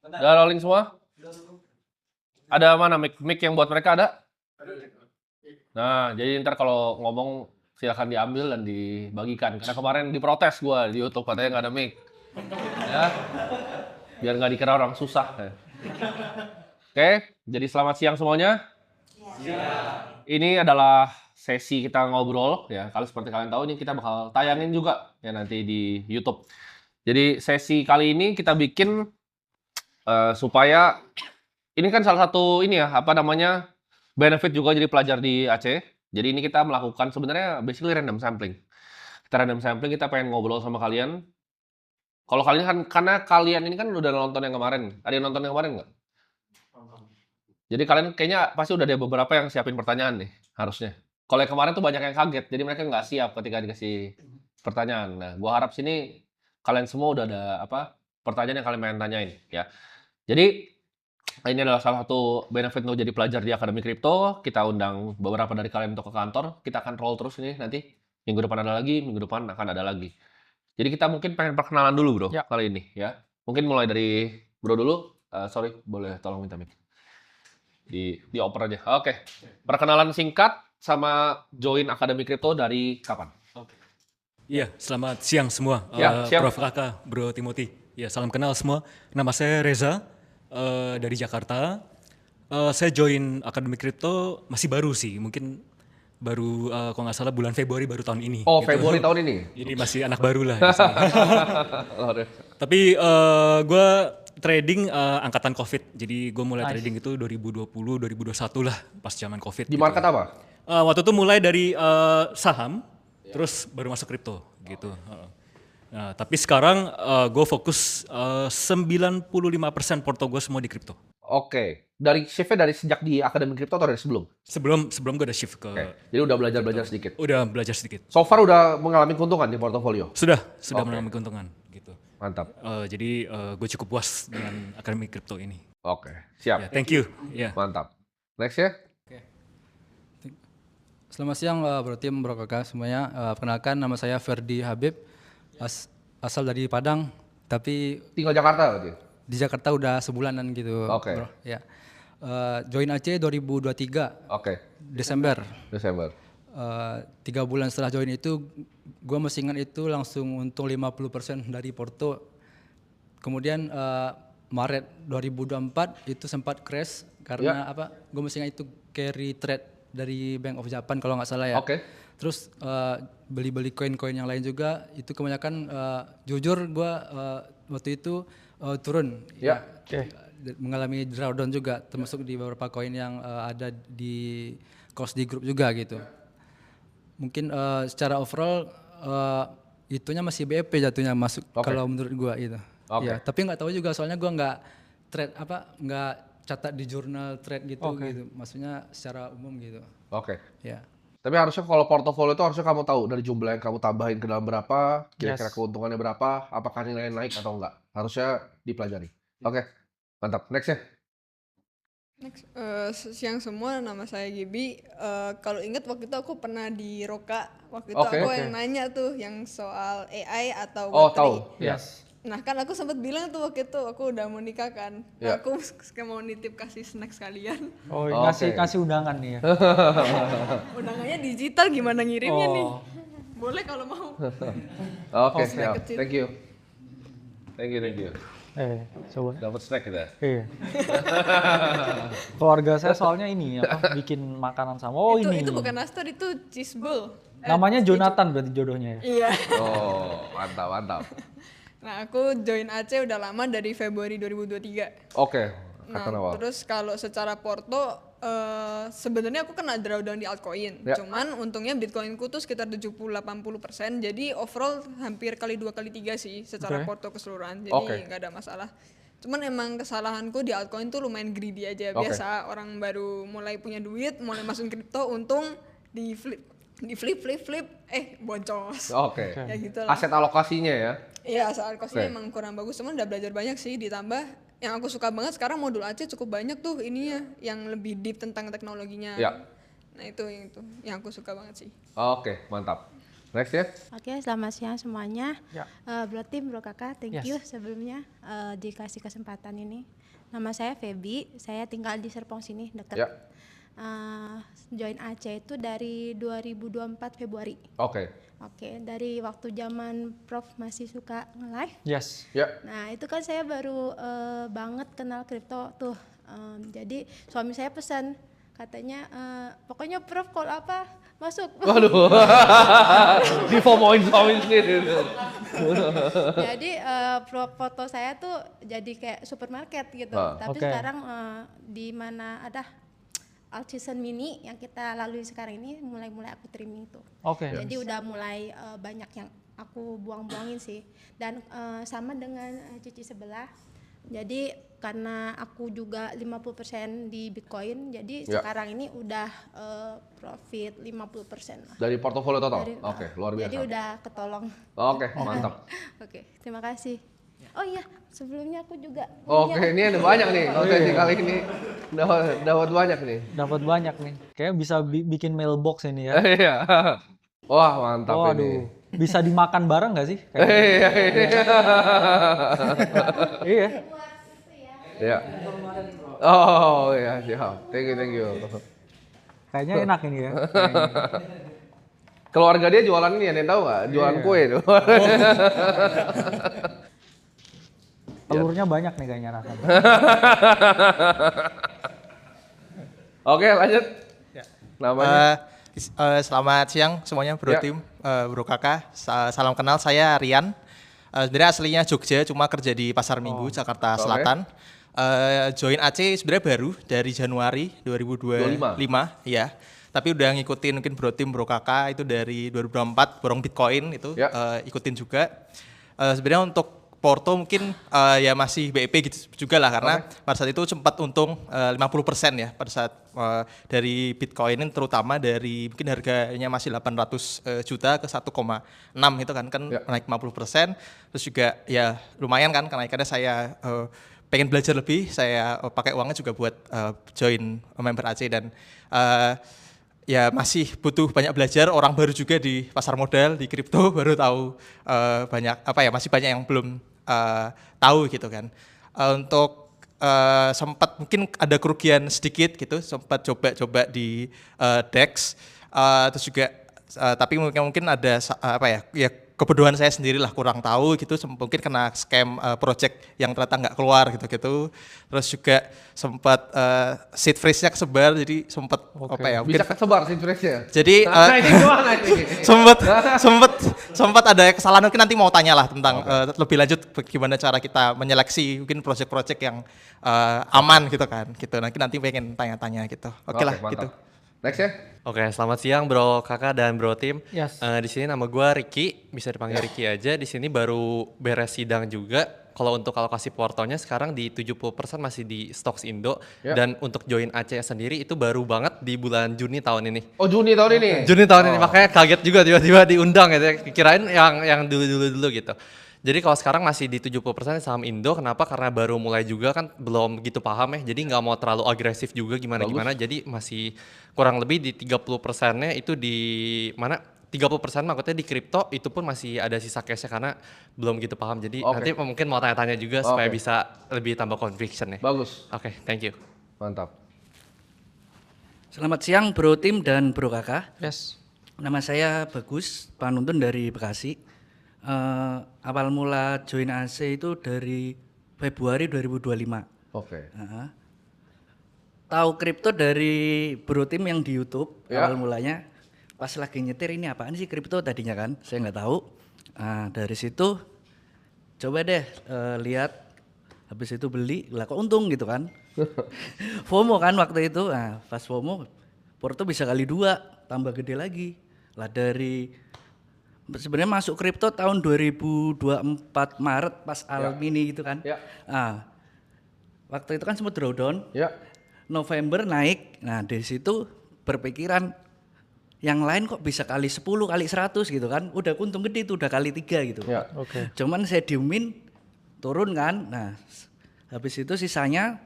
Udah rolling semua? Ada mana mic yang buat mereka ada? Nah, jadi ntar kalau ngomong silakan diambil dan dibagikan. Karena kemarin diprotes gua di YouTube katanya nggak ada mic. Ya, biar nggak dikira orang susah. Ya. Oke, jadi selamat siang semuanya. Ini adalah sesi kita ngobrol ya. Kalau seperti kalian tahu ini kita bakal tayangin juga ya nanti di YouTube. Jadi sesi kali ini kita bikin supaya ini kan salah satu ini ya apa namanya benefit juga jadi pelajar di Aceh. Jadi ini kita melakukan sebenarnya basically random sampling. Kita random sampling, kita pengen ngobrol sama kalian. Kalau kalian kan karena kalian ini kan udah nonton yang kemarin. Ada yang nonton yang kemarin nggak? Jadi kalian kayaknya pasti udah ada beberapa yang siapin pertanyaan nih harusnya. Kalau yang kemarin tuh banyak yang kaget, jadi mereka nggak siap ketika dikasih pertanyaan. Nah, gua harap sini kalian semua udah ada apa pertanyaan yang kalian pengen tanyain ya. Jadi ini adalah salah satu benefit untuk jadi pelajar di Akademi Kripto. Kita undang beberapa dari kalian untuk ke kantor. Kita akan roll terus ini nanti. Minggu depan ada lagi, minggu depan akan ada lagi. Jadi kita mungkin pengen perkenalan dulu bro, Ya. kali ini ya. Mungkin mulai dari bro dulu. Sorry, boleh tolong minta mic. Dioper aja. Oke. Perkenalan singkat sama join Akademi Kripto dari kapan? Iya, selamat siang semua, Ya, siang. Prof. Aka, Bro Timothy. Ya, salam kenal semua. Nama saya Reza dari Jakarta. Saya join Akademi Kripto masih baru sih, mungkin baru kalau nggak salah bulan Februari baru tahun ini. Oh, gitu. Februari tahun ini. Jadi masih anak baru lah. di sini. Oke. Tapi gue trading angkatan COVID. Jadi gue mulai trading itu 2020, 2021 lah pas zaman COVID. Di market apa? Waktu itu mulai dari saham, terus baru masuk kripto gitu. Nah, tapi sekarang gue fokus 95% porto gue semua di kripto. Oke. Dari shift-nya dari sejak di Akademi Kripto atau dari sebelum? Sebelum gue udah shift ke, Oke. Jadi udah belajar sedikit. udah belajar sedikit. So far udah mengalami keuntungan di portofolio. Sudah Oke. mengalami keuntungan gitu. Mantap. Jadi gue cukup puas dengan akademi kripto ini. Oke, siap. Ya, thank you. Ya. Mantap. Next ya. Selamat siang Bro Tim, Bro Kakak semuanya. Perkenalkan nama saya Ferdi Habib, asal dari Padang, tapi Tinggal Jakarta berarti? di Jakarta udah sebulanan gitu. Oke. Bro. Ya. Join Aceh 2023 Oke, Desember. Desember. 3 bulan setelah join itu, gue masih ingat itu langsung untung 50% dari porto. Kemudian Maret 2024 itu sempat crash karena apa? Gue masih ingat itu carry trade dari Bank of Japan kalau nggak salah ya. Oke. Terus beli-beli koin-koin yang lain juga itu kebanyakan jujur gue waktu itu turun. Ya. Mengalami drawdown juga termasuk di beberapa koin yang ada di Kosdi Group juga gitu. Mungkin secara overall itunya masih BEP jatuhnya masuk kalau menurut gue itu. Oke. Ya, tapi nggak tahu juga soalnya gue nggak trade nggak catat di jurnal trade gitu gitu. Maksudnya secara umum gitu. Oke. Ya. Tapi harusnya kalau portofolio itu harusnya kamu tahu dari jumlah yang kamu tambahin ke dalam berapa, kira-kira keuntungannya berapa, apakah nilainya naik atau enggak. Harusnya dipelajari. Oke. Mantap. Next ya. Next, siang semua, nama saya Gibi. Kalau ingat waktu itu aku pernah di Roka. Waktu itu Oke. aku yang nanya tuh yang soal AI atau Oh, Web3. tahu. Yes. Nah kan aku sempat bilang tuh waktu itu aku udah mau nikah kan. Ya. Aku mau nitip kasih snack sekalian. Oh, Oke. ngasih undangan nih ya. Undangannya digital, gimana ngirimnya nih? Oh. Boleh kalau mau. Oke, Snack siap. kecil. Thank you. Thank you. Coba. Dapat snack kita. Iya. Keluarga saya soalnya ini apa bikin makanan sama. Oh, ini. Itu bukan nastar, itu cheese ball. Namanya Jonathan berarti jodohnya ya. Iya. Oh, mantap. Nah aku join Aceh udah lama dari Februari 2023. Oke. Nah, Kata awal. terus kalau secara porto sebenarnya aku kena drawdown di altcoin. Ya. Cuman untungnya Bitcoinku tuh sekitar 70-80%. Jadi overall hampir kali 2 kali 3 sih secara porto keseluruhan. Jadi nggak ada masalah. Cuman emang kesalahanku di altcoin tuh lumayan greedy aja. Biasa orang baru mulai punya duit, mulai masukin kripto, untung di flip, boncos. Oke. Ya gitu lah. Aset alokasinya ya. Iya, soal kosnya emang kurang bagus, cuman udah belajar banyak sih, ditambah yang aku suka banget sekarang modul Aceh cukup banyak tuh ininya yang lebih deep tentang teknologinya. Ya. Nah itu yang aku suka banget sih. Oke, mantap. Next ya. Oke, selamat siang semuanya. Ya. Bro Tim, Bro Kakak, thank you sebelumnya dikasih kesempatan ini. Nama saya Feby, saya tinggal di Serpong sini dekat. Ya. Join AC itu dari 2024 Februari. Oke. Oke, dari waktu zaman Prof masih suka nge-live. Yes. Ya. Nah, itu kan saya baru banget kenal kripto tuh. Jadi suami saya pesan, katanya pokoknya Prof kalau apa masuk. Waduh. Di FOMO-in suami sendiri. Jadi foto saya tuh jadi kayak supermarket gitu. Tapi Oke. sekarang di mana ada Alt Season Mini yang kita lalui sekarang ini mulai aku trimming tuh. Oke. Jadi udah mulai banyak yang aku buang-buangin sih. Dan sama dengan cici sebelah. Jadi karena aku juga 50% di Bitcoin, jadi Ya. sekarang ini udah profit 50% lah. Dari portofolio total. Dari- Oke, luar biasa. Jadi udah ketolong. Oke, mantap. Oke, terima kasih. Oh iya, sebelumnya aku juga Oke, ini ada banyak nih. Potensi kali ini dapat banyak nih. Dapat banyak nih. Kayaknya bisa bikin mailbox ini ya. Iya. Wah, mantap ini. Waduh. Bisa dimakan bareng nggak sih? Iya. Iya. Iya. Oh, iya, siap. Thank you. Kayaknya enak ini ya. Kayaknya. Keluarga dia jualan ini, ada yang tahu nggak? Jualan kue tuh. Telurnya banyak nih kayaknya rasanya. Oke, lanjut. Namanya? Selamat siang semuanya Bro Ya. Tim, Bro Kakak. Salam kenal, saya Rian. Sebenarnya aslinya Jogja, cuma kerja di Pasar Minggu, Jakarta Oke. Selatan. Join AC sebenarnya baru dari Januari 2025, ya. Tapi udah ngikutin mungkin Bro Tim, Bro Kakak itu dari 2024, borong Bitcoin itu Ya. ikutin juga. Sebenarnya untuk Porto mungkin ya masih BIP gitu juga lah karena pada saat itu sempat untung 50% ya pada saat dari Bitcoin terutama dari mungkin harganya masih 800 juta ke 1,6 itu kan Ya. naik 50%, terus juga ya lumayan kan kenaikannya. Saya pengen belajar lebih, saya pakai uangnya juga buat join member AC dan ya masih butuh banyak belajar, orang baru juga di pasar modal, di kripto baru tahu banyak masih banyak yang belum tahu gitu kan. Untuk sempat mungkin ada kerugian sedikit gitu, sempat coba-coba di DEX, terus juga tapi mungkin ada ya kebodohan saya sendiri lah, kurang tahu gitu, mungkin kena scam project yang ternyata nggak keluar gitu. Terus juga sempat seed phrase-nya kesebar, jadi sempat Bisa kesebar sih fresh-nya. jadi Nah, ini gimana ini? sempat ada kesalahan, mungkin nanti mau tanya lah tentang lebih lanjut bagaimana cara kita menyeleksi mungkin project-project yang aman gitu kan gitu. Nanti pengen tanya-tanya gitu. Oke lah mantap. gitu. Next ya. Oke, selamat siang Bro Kakak dan Bro Tim. Yes. Di sini nama gue Ricky, bisa dipanggil Ricky aja. Di sini baru beres sidang juga. Kalau untuk alokasi portonya sekarang di 70% masih di Stocks Indo. Ya. Dan untuk join AC sendiri itu baru banget di bulan Juni tahun ini. Oh, Juni tahun ini. Juni tahun ini, makanya kaget juga tiba-tiba diundang gitu ya. Kirain yang dulu-dulu gitu. Jadi kalau sekarang masih di 70% saham Indo, kenapa? Karena baru mulai juga kan belum gitu paham ya. Jadi nggak mau terlalu agresif juga gimana-gimana. Jadi masih kurang lebih di 30%-nya itu di mana? 30% maksudnya di kripto, itu pun masih ada sisa cash-nya karena belum gitu paham. Jadi Oke. nanti mungkin mau tanya-tanya juga supaya Oke. bisa lebih tambah conviction ya. Bagus. Oke, thank you. Mantap. Selamat siang Bro Tim dan Bro Kakak. Yes. Nama saya Bagus, panuntun dari Bekasi. Awal mula join AC itu dari Februari 2025. Oke. Tahu kripto dari Bro Tim yang di YouTube Ya. awal mulanya. Pas lagi nyetir, ini apaan sih kripto tadinya kan? Saya nggak tahu. Dari situ coba deh lihat, habis itu beli, lah kok untung gitu kan? FOMO kan waktu itu. Nah, pas FOMO, Porto bisa kali 2, tambah gede lagi. Lah dari sebenarnya masuk kripto tahun 2024 Maret pas Almini gitu kan. Ya. Waktu itu kan sempat drawdown. Ya. November naik. Nah, dari situ berpikiran yang lain kok bisa kali 10, kali 100 gitu kan. Udah untung gede itu, udah kali 3 gitu. Ya. Oke. Cuman saya diemin, turun kan. Nah, habis itu sisanya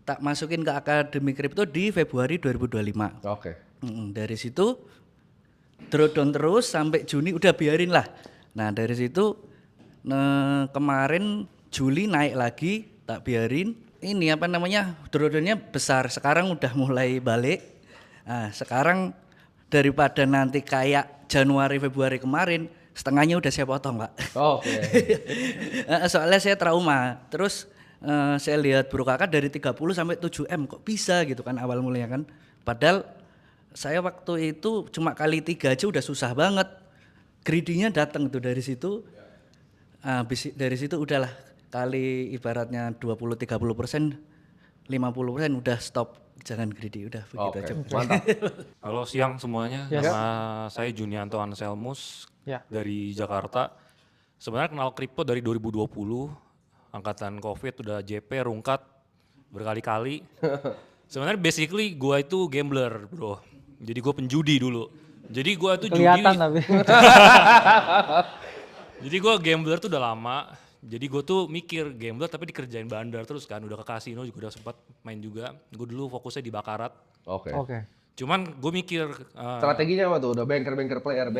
tak masukin ke Akademi Kripto di Februari 2025. Oke. Dari situ drawdown terus sampai Juni udah biarin lah. Nah dari situ kemarin Juli naik lagi tak biarin. Ini apa namanya drawdownnya besar. Sekarang udah mulai balik. Nah sekarang daripada nanti kayak Januari Februari kemarin setengahnya udah saya potong Pak. Oke. Soalnya saya trauma. Terus saya lihat Bro Kakak dari 30 sampai 7M kok bisa gitu kan awal mulanya kan. Padahal saya waktu itu cuma kali 3 aja udah susah banget. Greedy-nya datang tuh dari situ. Dari situ udahlah kali ibaratnya 20-30%, 50% udah stop, jangan greedy, udah begitu aja. Mantap. Halo siang semuanya, Yes. nama saya Junianto Anselmus Ya. dari Jakarta. Sebenarnya kenal kripto dari 2020, angkatan COVID udah JP rungkat berkali-kali. Sebenarnya basically gua itu gambler bro, jadi gua penjudi dulu. Jadi gua tuh Kelihatan judi. tapi. Jadi gua gambler tuh udah lama. Jadi gue tuh mikir gambler tapi dikerjain bandar terus kan, udah ke kasino juga udah sempat main juga. Gue dulu fokusnya di bakarat. Oke. Oke. Cuman gue mikir Strateginya apa tuh? Udah banker player.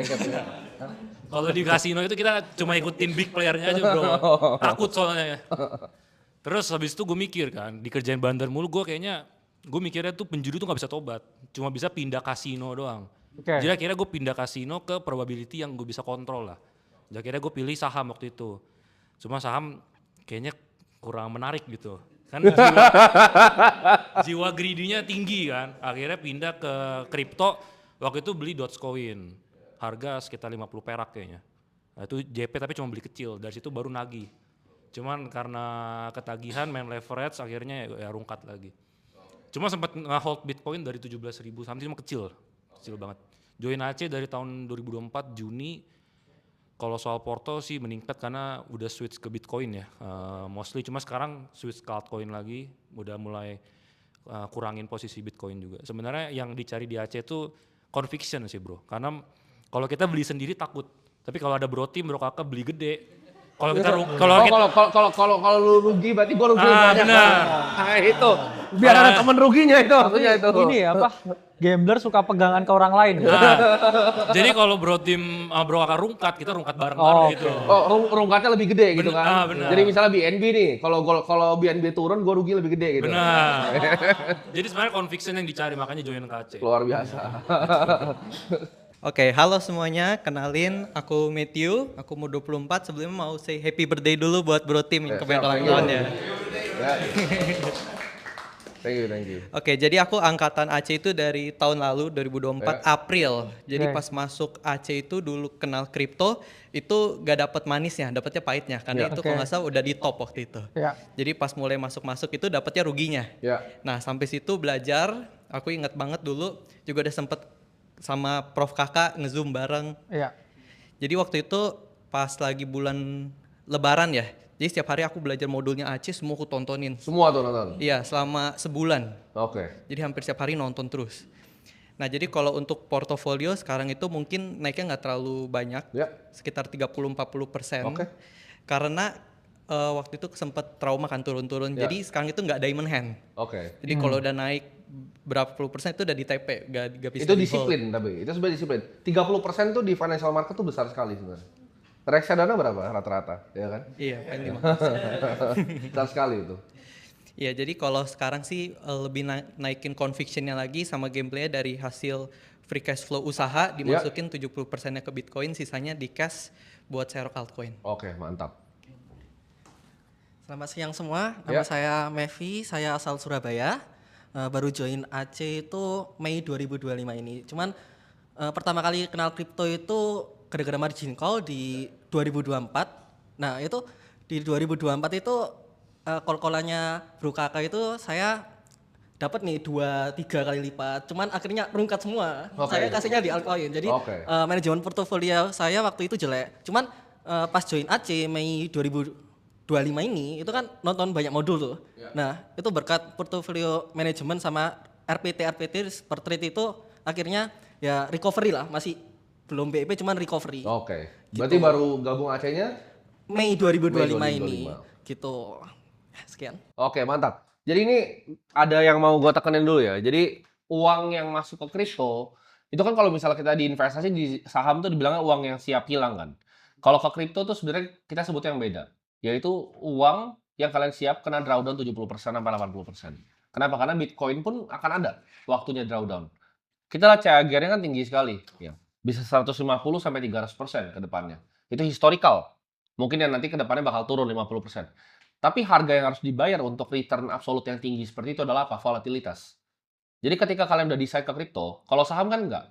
kalau di kasino itu kita cuma ikutin big playernya aja bro, takut soalnya. Terus habis itu gue mikir kan, dikerjain bandar mulu gue kayaknya, gue mikirnya tuh penjudi tuh gak bisa tobat, cuma bisa pindah kasino doang. Oke. Jadi akhirnya gue pindah kasino ke probability yang gue bisa kontrol lah. Jadi akhirnya gue pilih saham waktu itu. Cuma saham kayaknya kurang menarik gitu. Kan jiwa greedy-nya tinggi kan. Akhirnya pindah ke kripto. Waktu itu beli Dogecoin. Harga sekitar 50 perak kayaknya. Nah itu JP tapi cuma beli kecil. Dari situ baru nagih. Cuman karena ketagihan main leverage akhirnya ya rungkat lagi. Cuma sempat nge-hold Bitcoin dari 17.000 something, cuma kecil banget. Join AC dari tahun 2024 Juni. Kalau soal porto sih meningkat karena udah switch ke Bitcoin ya, mostly. Cuma sekarang switch ke altcoin lagi, udah mulai kurangin posisi Bitcoin juga. Sebenarnya yang dicari di AC itu conviction sih bro, karena kalau kita beli sendiri takut, tapi kalau ada bro team, bro kakak beli gede. Kalau kita kalau lu rugi berarti gua rugi banyak. benar. Nah, itu biar ada temen ruginya itu maksudnya itu. Ini ya apa? Gambler suka pegangan ke orang lain. Nah, jadi kalau bro tim bro kakak rungkat, kita rungkat bareng-bareng gitu. Oh, rungkatnya lebih gede gitu kan. Benar. Jadi misalnya BNB nih, kalau BNB turun gua rugi lebih gede gitu. Benar. Jadi sebenarnya conviction yang dicari, makanya join KC. Luar biasa. Oke, halo semuanya, kenalin aku Matthew, aku umur 24, sebelumnya mau say happy birthday dulu buat bro tim yang kemarin ulang tahunnya. Thank you. Oke, jadi aku angkatan AC itu dari tahun lalu 2024 April. Jadi pas masuk AC itu dulu kenal kripto, itu gak dapet manisnya, dapetnya pahitnya karena itu kalau nggak salah udah di top waktu itu. Jadi pas mulai masuk itu dapetnya ruginya. Nah, sampai situ belajar, aku ingat banget dulu juga udah sempet sama Prof Kakak nge-zoom bareng. Jadi waktu itu pas lagi bulan Lebaran ya. Jadi setiap hari aku belajar modulnya AC, semua aku tontonin. Semua tuh nonton? Iya, selama sebulan. Oke. Jadi hampir setiap hari nonton terus. Nah, jadi kalau untuk portofolio sekarang itu mungkin naiknya nggak terlalu banyak. Sekitar 30-40%. Karena waktu itu sempat trauma kan turun-turun. Jadi sekarang itu nggak diamond hand. Jadi kalau udah naik berapa puluh persen itu udah di TP, gak bisa itu disiplin tapi itu sebenarnya disiplin. 30% tuh di financial market tuh besar sekali sebenarnya. Reksadana berapa rata-rata, ya kan? Iya, paling 5%. Besar sekali itu. Iya, jadi kalau sekarang sih lebih naikin convictionnya lagi sama gameplaynya dari hasil free cash flow usaha dimasukin 70%-nya ke Bitcoin, sisanya di cash buat share altcoin. Oke, mantap. Selamat siang semua, nama saya Mevi, saya asal Surabaya. Baru join AC itu Mei 2025 ini. Cuman pertama kali kenal kripto itu gara-gara margin call di 2024. Nah itu di 2024 itu call-callannya Bro Kakak itu saya dapat nih 2-3 kali lipat. Cuman akhirnya rungkat semua. Saya kasihnya di altcoin. Jadi manajemen portofolio saya waktu itu jelek. Cuman pas join AC Mei 2025 ini itu kan nonton banyak modul tuh. Nah itu berkat portfolio manajemen sama RPT per trade itu akhirnya ya recovery lah, masih belum BIP cuman recovery. Berarti baru gabung AC-nya Mei 2025 ini gitu. Sekian. Mantap. Jadi ini ada yang mau gue tekenin dulu ya. Jadi uang yang masuk ke kripto Itu kan kalau misalnya kita di investasi di saham tuh dibilangnya uang yang siap hilang kan. Kalau ke kripto tuh sebenarnya kita sebutnya yang beda, yaitu uang yang kalian siap kena drawdown 70% sampai 80%. Kenapa? Karena Bitcoin pun akan ada waktunya drawdown. Kita lihat CAGR-nya kan tinggi sekali, ya. Bisa 150 sampai 300% ke depannya. Itu historical. Mungkin yang nanti ke depannya bakal turun 50%. Tapi harga yang harus dibayar untuk return absolut yang tinggi seperti itu adalah apa? Volatilitas. Jadi ketika kalian udah decide ke kripto, kalau saham kan enggak.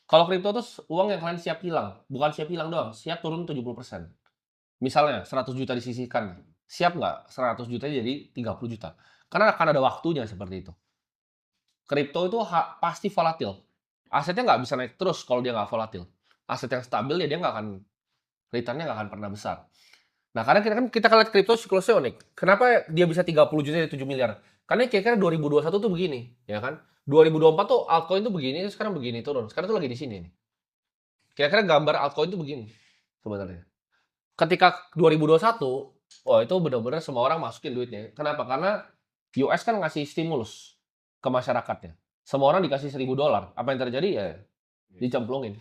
Kalau kripto tuh uang yang kalian siap hilang, bukan siap hilang doang, siap turun 70%. Misalnya 100 juta disisihkan, siap nggak 100 juta jadi 30 juta? Karena akan ada waktunya seperti itu. Kripto itu pasti volatil. Asetnya nggak bisa naik terus kalau dia nggak volatil. Aset yang stabil ya dia nggak akan, returnnya nggak akan pernah besar. Nah, karena kita lihat kripto siklusnya unik. Kenapa dia bisa 30 juta dari 7 miliar? Karena kira-kira 2021 tuh begini, ya kan? 2024 tuh altcoin tuh begini, sekarang begini turun. Sekarang tuh lagi di sini nih. Kira-kira gambar altcoin tuh begini sebenarnya. Ketika 2021, oh itu benar-benar semua orang masukin duitnya. Kenapa? Karena US kan ngasih stimulus ke masyarakatnya. Semua orang dikasih $1.000. Apa yang terjadi? Ya dicemplungin.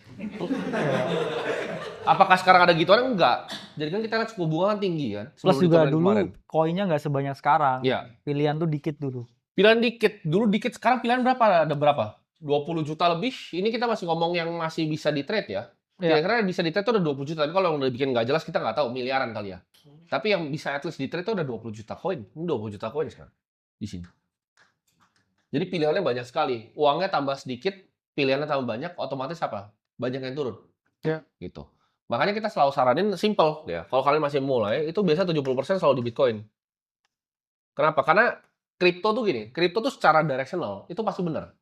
Apakah sekarang ada gituan? Enggak. Jadi kan kita lihat suku bunga kan tinggi kan. Plus juga dulu kemarin. koinnya nggak sebanyak sekarang. Iya. Pilihan tuh dikit dulu. Pilihan dikit. Dulu dikit. Sekarang pilihan berapa? Ada berapa? 20 juta lebih. Ini kita masih ngomong yang masih bisa di trade ya. Kira-kira bisa di trade itu udah 20 juta. Tapi kalau yang udah bikin nggak jelas kita nggak tahu. Miliaran kali ya. Tapi yang bisa at least di trade itu udah 20 juta koin. Ini 20 juta koin sekarang. Di sini. Jadi pilihannya banyak sekali. Uangnya tambah sedikit. Pilihannya tambah banyak. Otomatis apa? Banyak yang turun. Ya. Gitu. Makanya kita selalu saranin simple ya. Kalau kalian masih mulai, itu biasa 70% selalu di Bitcoin. Kenapa? Karena kripto tuh gini, kripto tuh secara directional itu pasti benar.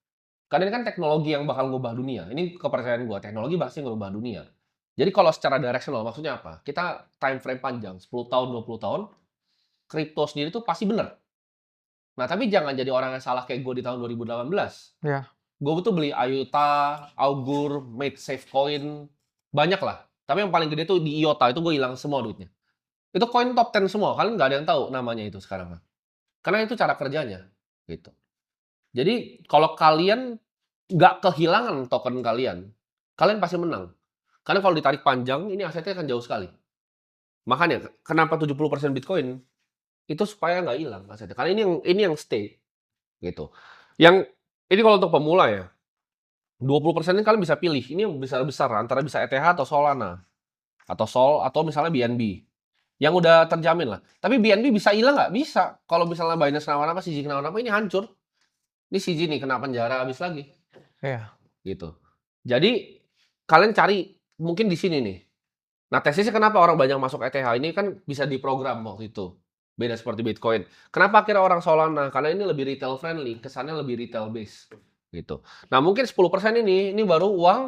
Karena ini kan teknologi yang bakal ngubah dunia. Ini kepercayaan gue, teknologi pasti ngubah dunia. Jadi kalau secara directional maksudnya apa? Kita time frame panjang, 10 tahun, 20 tahun, kripto sendiri tuh pasti benar. Nah, tapi jangan jadi orang yang salah kayak gue di tahun 2018. Ya. Gue tuh beli Ayuta, Augur, Made Safe Coin, banyak lah. Tapi yang paling gede tuh di IOTA, itu gue hilang semua duitnya. Itu koin top 10 semua, kalian nggak ada yang tahu namanya itu sekarang. Karena itu cara kerjanya. Gitu. Jadi kalau kalian nggak kehilangan token kalian pasti menang. Karena kalau ditarik panjang, ini asetnya akan jauh sekali. Makanya, kenapa 70% Bitcoin? Itu supaya nggak hilang asetnya. Karena ini yang stay. Gitu. Ini kalau untuk pemula ya, 20% ini kalian bisa pilih. Ini yang besar-besar, antara bisa ETH atau Solana. Atau Sol, atau misalnya BNB. Yang udah terjamin lah. Tapi BNB bisa hilang nggak? Bisa. Kalau misalnya Binance kenapa-napa, CZ kenapa-napa, ini hancur. Ini CZ nih, kena penjara habis lagi. Iya. Gitu. Jadi, kalian cari, mungkin di sini nih. Nah, tesisnya kenapa orang banyak masuk ETH? Ini kan bisa diprogram waktu itu. Beda seperti Bitcoin. Kenapa akhirnya orang Solana? Karena ini lebih retail friendly. Kesannya lebih retail base. Gitu. Nah, mungkin 10% ini baru uang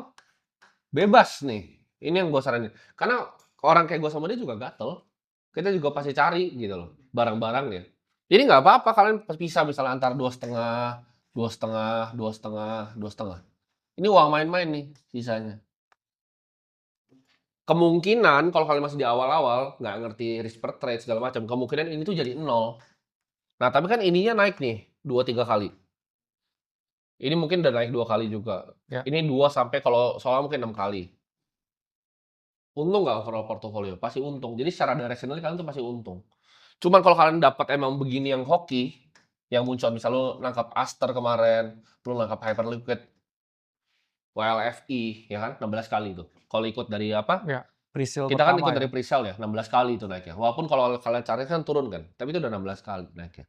bebas nih. Ini yang gue saranin. Karena orang kayak gue sama dia juga gatel. Kita juga pasti cari gitu loh, barang-barangnya. Jadi nggak apa-apa kalian bisa misalnya antara 2,5, 2,5, 2,5, 2,5. Ini uang main-main nih sisanya. Kemungkinan kalau kalian masih di awal-awal, nggak ngerti risk per trade segala macam, kemungkinan ini tuh jadi 0. Nah, tapi kan ininya naik nih 2-3 kali. Ini mungkin udah naik 2 kali juga. Ya. Ini 2 sampai kalau soalnya mungkin 6 kali. Untung nggak overall portofolio? Pasti untung. Jadi secara directional kalian tuh pasti untung. Cuman kalau kalian dapat emang begini yang hoki, yang muncul misalnya lu nangkap Aster kemarin, lu nangkap Hyperliquid, YLFI, ya kan 16 kali itu. Kalau ikut dari apa? Ya. Presale Kita kan pertama ikut ya. dari presale ya, 16 kali itu naiknya. Walaupun kalau kalian cari kan turun kan, tapi itu udah 16 kali naiknya.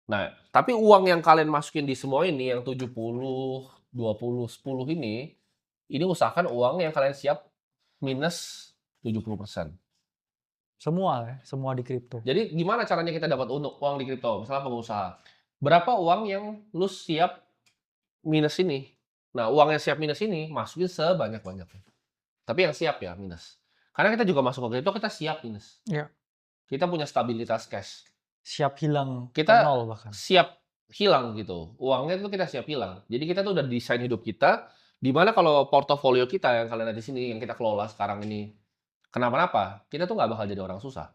Nah, tapi uang yang kalian masukin di semua ini, yang 70, 20, 10 ini usahakan uang yang kalian siap minus 70%. Semua di kripto. Jadi gimana caranya kita dapat uang di kripto? Misalnya pengusaha. Berapa uang yang lu siap minus ini? Nah, uang yang siap minus ini masukin sebanyak-banyaknya. Tapi yang siap ya minus. Karena kita juga masuk ke kripto, kita siap minus. Iya. Kita punya stabilitas cash. Siap hilang Kita ke nol bahkan. siap hilang gitu. Uangnya itu kita siap hilang. Jadi kita tuh udah desain hidup kita, di mana kalau portofolio kita yang kalian ada di sini, yang kita kelola sekarang ini, kenapa-napa, kita tuh nggak bakal jadi orang susah.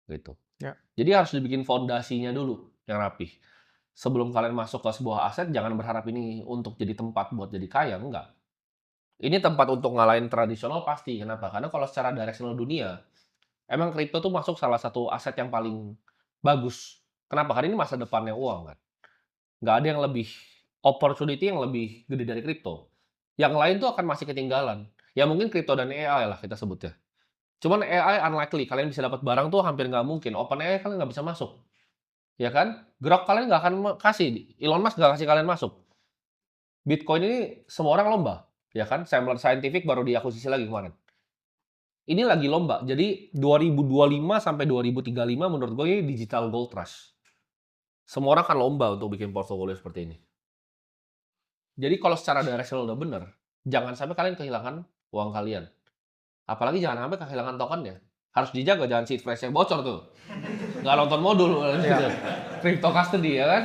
Gitu. Ya. Jadi harus dibikin fondasinya dulu yang rapih. sebelum kalian masuk ke sebuah aset, jangan berharap ini untuk jadi tempat buat jadi kaya, enggak. Ini tempat untuk ngalahin tradisional pasti. Kenapa? Karena kalau secara directional dunia, emang kripto tuh masuk salah satu aset yang paling bagus. Kenapa? Karena ini masa depannya uang kan. Nggak ada yang lebih opportunity yang lebih gede dari kripto. Yang lain tuh akan masih ketinggalan. Ya mungkin kripto dan AI lah kita sebut ya. Cuman AI unlikely, kalian bisa dapat barang tuh hampir nggak mungkin. OpenAI kalian nggak bisa masuk. Ya kan? Grok kalian nggak akan kasih. Elon Musk nggak kasih kalian masuk. Bitcoin ini semua orang lomba. Ya kan? Semblance Scientific baru diakuisisi lagi kemarin. Ini lagi lomba. Jadi 2025 sampai 2035 menurut gue ini digital gold rush. Semua orang kan lomba untuk bikin portofolio seperti ini. Jadi kalau secara directional udah bener, jangan sampai kalian kehilangan uang kalian. Apalagi jangan sampai kehilangan tokennya. Harus dijaga, jangan seed phrase-nya bocor tuh. Nggak nonton modul. Crypto custody ya kan?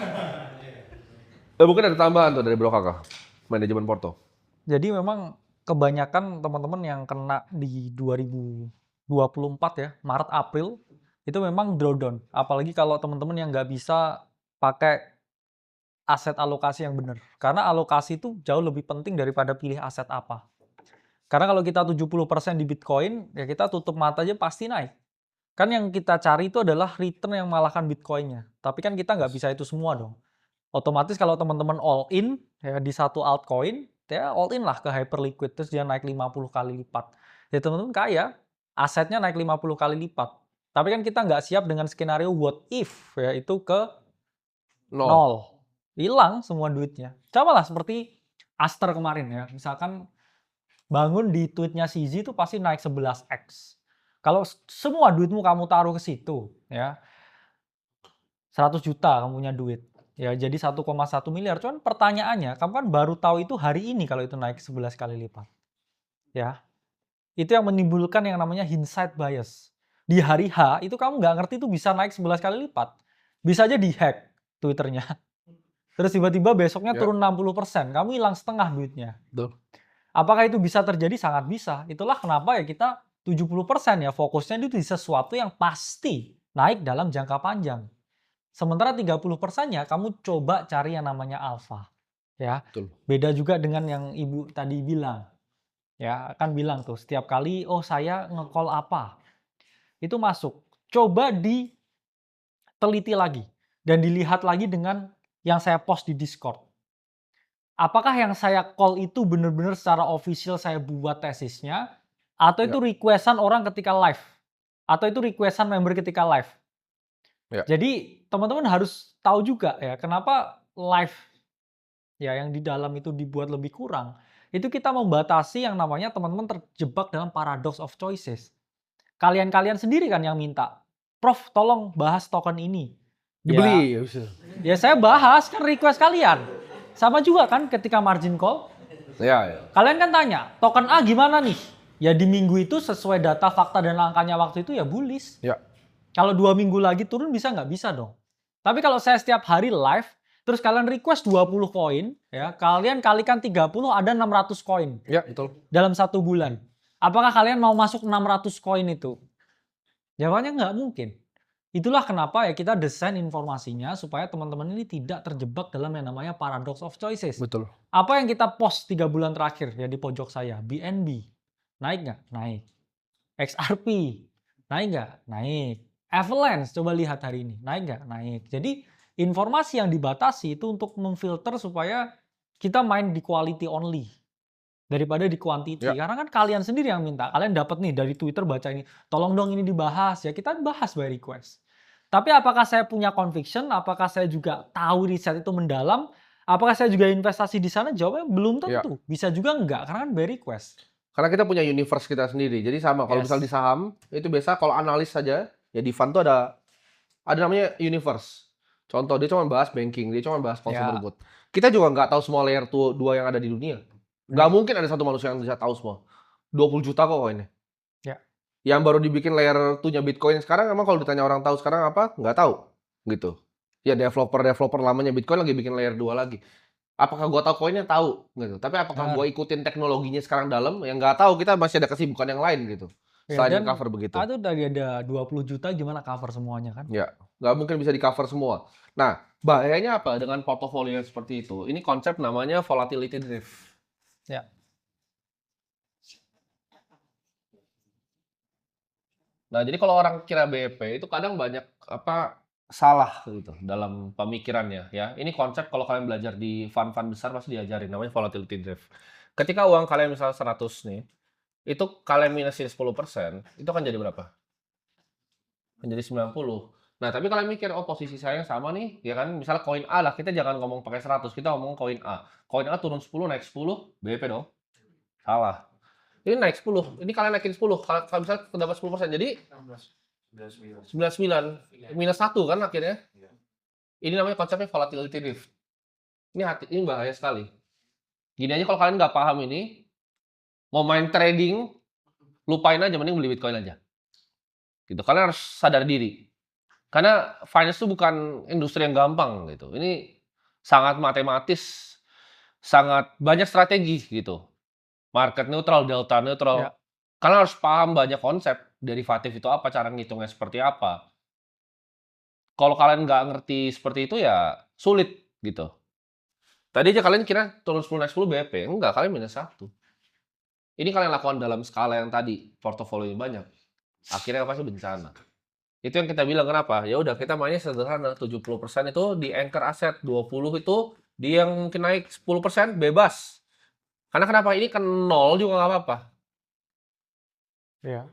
Mungkin ada tambahan tuh dari Bro Kakak, manajemen porto. Jadi memang kebanyakan teman-teman yang kena di 2024 ya, Maret April itu memang drawdown. Apalagi kalau teman-teman yang nggak bisa pakai aset alokasi yang benar. Karena alokasi itu jauh lebih penting daripada pilih aset apa. Karena kalau kita 70% di Bitcoin, ya kita tutup mata aja pasti naik. Kan yang kita cari itu adalah return yang mengalahkan Bitcoinnya. Tapi kan kita nggak bisa itu semua dong. Otomatis kalau teman-teman all in ya di satu altcoin, ya all in lah ke hyperliquid, terus dia naik 50 kali lipat. Ya teman-teman kaya, asetnya naik 50 kali lipat. Tapi kan kita nggak siap dengan skenario what if, ya itu ke nol. Hilang semua duitnya. Coba lah seperti Aster kemarin ya. Misalkan bangun di tweetnya CZ itu pasti naik 11x. Kalau semua duitmu kamu taruh ke situ, ya 100 juta kamu punya duit. Ya jadi 1,1 miliar. Cuman pertanyaannya, kamu kan baru tahu itu hari ini kalau itu naik 11 kali lipat. Ya. Itu yang menimbulkan yang namanya hindsight bias. Di hari H itu kamu nggak ngerti itu bisa naik 11 kali lipat. Bisa aja dihack Twitternya. Terus tiba-tiba besoknya turun 60%. Kamu hilang setengah duitnya. Betul. Apakah itu bisa terjadi? Sangat bisa. Itulah kenapa ya kita 70% ya fokusnya itu di sesuatu yang pasti naik dalam jangka panjang. Sementara 30%-nya kamu coba cari yang namanya alpha. Ya. Betul. Beda juga dengan yang Ibu tadi bilang. Ya, kan bilang tuh setiap kali oh saya nge-call apa. Itu masuk. Coba diteliti lagi dan dilihat lagi dengan yang saya post di Discord. Apakah yang saya call itu benar-benar secara official saya buat tesisnya atau itu requestan orang ketika live atau itu requestan member ketika live. Ya. Jadi teman-teman harus tahu juga ya kenapa live ya yang di dalam itu dibuat lebih kurang. Itu kita membatasi yang namanya teman-teman terjebak dalam paradox of choices. Kalian-kalian sendiri kan yang minta, Prof tolong bahas token ini. Dibeli. Ya saya bahas kan request kalian. Sama juga kan ketika margin call. Ya. Kalian kan tanya, token A gimana nih? Ya di minggu itu sesuai data, fakta, dan angkanya waktu itu ya bullish. Ya. Kalau 2 minggu lagi turun bisa nggak? Bisa dong. Tapi kalau saya setiap hari live, terus kalian request 20 koin, ya kalian kalikan 30 ada 600 koin. Ya, betul. Dalam 1 bulan. Apakah kalian mau masuk 600 koin itu? Jawabannya nggak mungkin. Itulah kenapa ya kita desain informasinya supaya teman-teman ini tidak terjebak dalam yang namanya paradox of choices. Betul. Apa yang kita post 3 bulan terakhir ya di pojok saya, BNB, naik nggak? Naik. XRP, naik nggak? Naik. Avalanche, coba lihat hari ini, naik nggak? Naik. Jadi informasi yang dibatasi itu untuk memfilter supaya kita main di quality only daripada di quantity. Ya. Karena kan kalian sendiri yang minta. Kalian dapat nih dari Twitter baca ini, tolong dong ini dibahas. Ya kita bahas by request. Tapi apakah saya punya conviction? Apakah saya juga tahu riset itu mendalam? Apakah saya juga investasi di sana? Jawabnya belum tentu. Bisa juga enggak, karena kan by request. Karena kita punya universe kita sendiri. Jadi sama, kalau misal di saham, itu biasa kalau analis saja, ya di fund tuh ada namanya universe. Contoh, dia cuma bahas banking, dia cuma bahas consumer good. Kita juga nggak tahu semua layer 2 yang ada di dunia. Nggak mungkin ada satu manusia yang bisa tahu semua. 20 juta kok koinnya. Ya. Yang baru dibikin layer 2-nya Bitcoin sekarang, emang kalau ditanya orang tahu sekarang apa? Nggak tahu. Gitu. Ya developer lamanya Bitcoin lagi bikin layer 2 lagi. Apakah gua tahu koinnya? Tahu. Gitu. Tapi apakah gua ikutin teknologinya sekarang dalam? Yang nggak tahu, kita masih ada kesibukan yang lain gitu. Selain cover begitu. Itu tadi ada 20 juta gimana cover semuanya kan? Ya, nggak mungkin bisa di cover semua. Nah, Bahayanya apa dengan portofolio yang seperti itu? Ini konsep namanya volatility drift. Ya. Nah, jadi kalau orang kira BP itu kadang banyak salah gitu dalam pemikirannya ya. Ini konsep kalau kalian belajar di fund-fund besar pasti diajarin namanya volatility drift. Ketika uang kalian misalnya 100 nih, itu kalian minusin 10%, itu akan jadi berapa? Menjadi 90. Nah, tapi kalian mikir, oh posisi saya sama nih, ya kan? Misalnya koin A lah, kita jangan ngomong pakai 100, kita ngomong koin A. Koin A turun 10, naik 10, BP dong. Salah. Ini naik 10, ini kalian naikin 10, kalau misalnya dapat 10%, jadi 99, minus 1 kan akhirnya. Ini namanya konsepnya volatility drift. Ini bahaya sekali. Gini aja kalau kalian nggak paham ini, mau main trading, lupain aja, mending beli Bitcoin aja. Gitu. Kalian harus sadar diri. Karena finance itu bukan industri yang gampang gitu. Ini sangat matematis, sangat banyak strategi gitu. Market neutral, delta neutral. Ya. Kalian harus paham banyak konsep derivatif itu apa, cara ngitungnya seperti apa. Kalau kalian nggak ngerti seperti itu ya sulit gitu. Tadi aja kalian kira turun 10 naik 10 BP. Enggak, kalian minus 1. Ini kalian lakukan dalam skala yang tadi, portofolio yang banyak. Akhirnya pasti bencana. Itu yang kita bilang kenapa? Ya udah kita mainnya sederhana, 70% itu di anchor aset, 20 itu di yang mungkin naik 10% bebas. Karena kenapa? Ini kan 0 juga nggak apa-apa. Ya.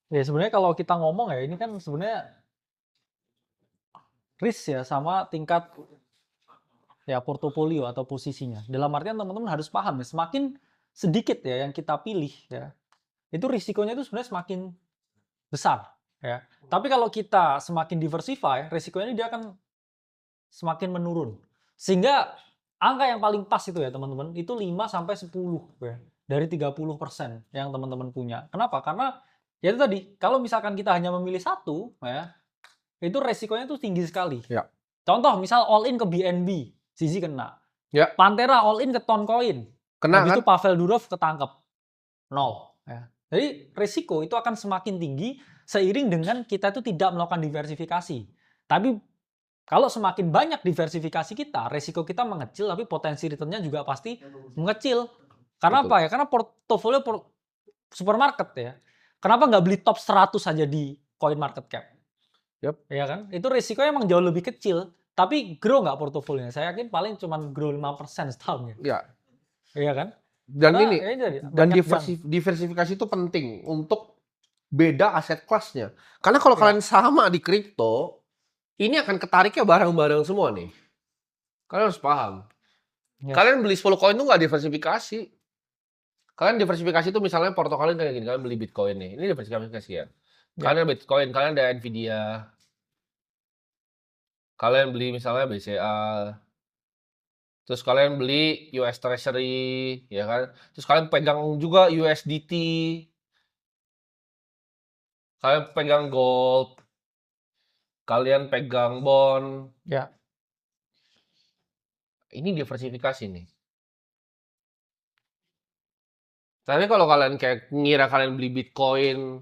Ya sebenarnya kalau kita ngomong ya ini kan sebenarnya risk ya sama tingkat ya portofolio atau posisinya. Dalam artian teman-teman harus paham ya, semakin sedikit ya yang kita pilih ya, itu risikonya itu sebenarnya semakin besar ya. Tapi kalau kita semakin diversify, risikonya dia akan semakin menurun. Sehingga angka yang paling pas itu ya teman-teman, itu 5 sampai 10 ya. Dari 30% yang teman-teman punya. Kenapa? Karena ya itu tadi, kalau misalkan kita hanya memilih satu ya, itu resikonya tuh tinggi sekali. Ya. Contoh misal all in ke BNB, Zizi kena. Ya. Pantera all in ke Toncoin. Kena Habis kan? itu Pavel Durov ketangkep. 0. Ya. Jadi risiko itu akan semakin tinggi seiring dengan kita itu tidak melakukan diversifikasi. Tapi kalau semakin banyak diversifikasi kita, risiko kita mengecil, tapi potensi returnnya juga pasti mengecil. Karena Betul. apa ya? Karena portofolio supermarket ya. Kenapa nggak beli top 100 saja di coin market cap? Yep. Ya kan? Itu risikonya emang jauh lebih kecil. Tapi grow nggak portofolionya? Saya yakin paling cuma grow 5% setahun ya. Ya. Iya kan? Dan Karena ini, ya jadi, dan banyak diversifikasi itu penting untuk beda aset kelasnya. Karena kalau kalian sama di kripto, ini akan ketariknya barang-barang semua nih. Kalian harus paham. Yes. Kalian beli 10 koin itu nggak diversifikasi. Kalian diversifikasi itu misalnya porto kalian kayak gini, kalian beli Bitcoin nih. Ini diversifikasi ya. Kalian ada Bitcoin, kalian ada Nvidia. Kalian beli misalnya BCA. Terus kalian beli US Treasury, ya kan? Terus kalian pegang juga USDT. Kalian pegang gold. Kalian pegang bond. Ya. Ini diversifikasi nih. Tapi kalau kalian kayak ngira kalian beli Bitcoin,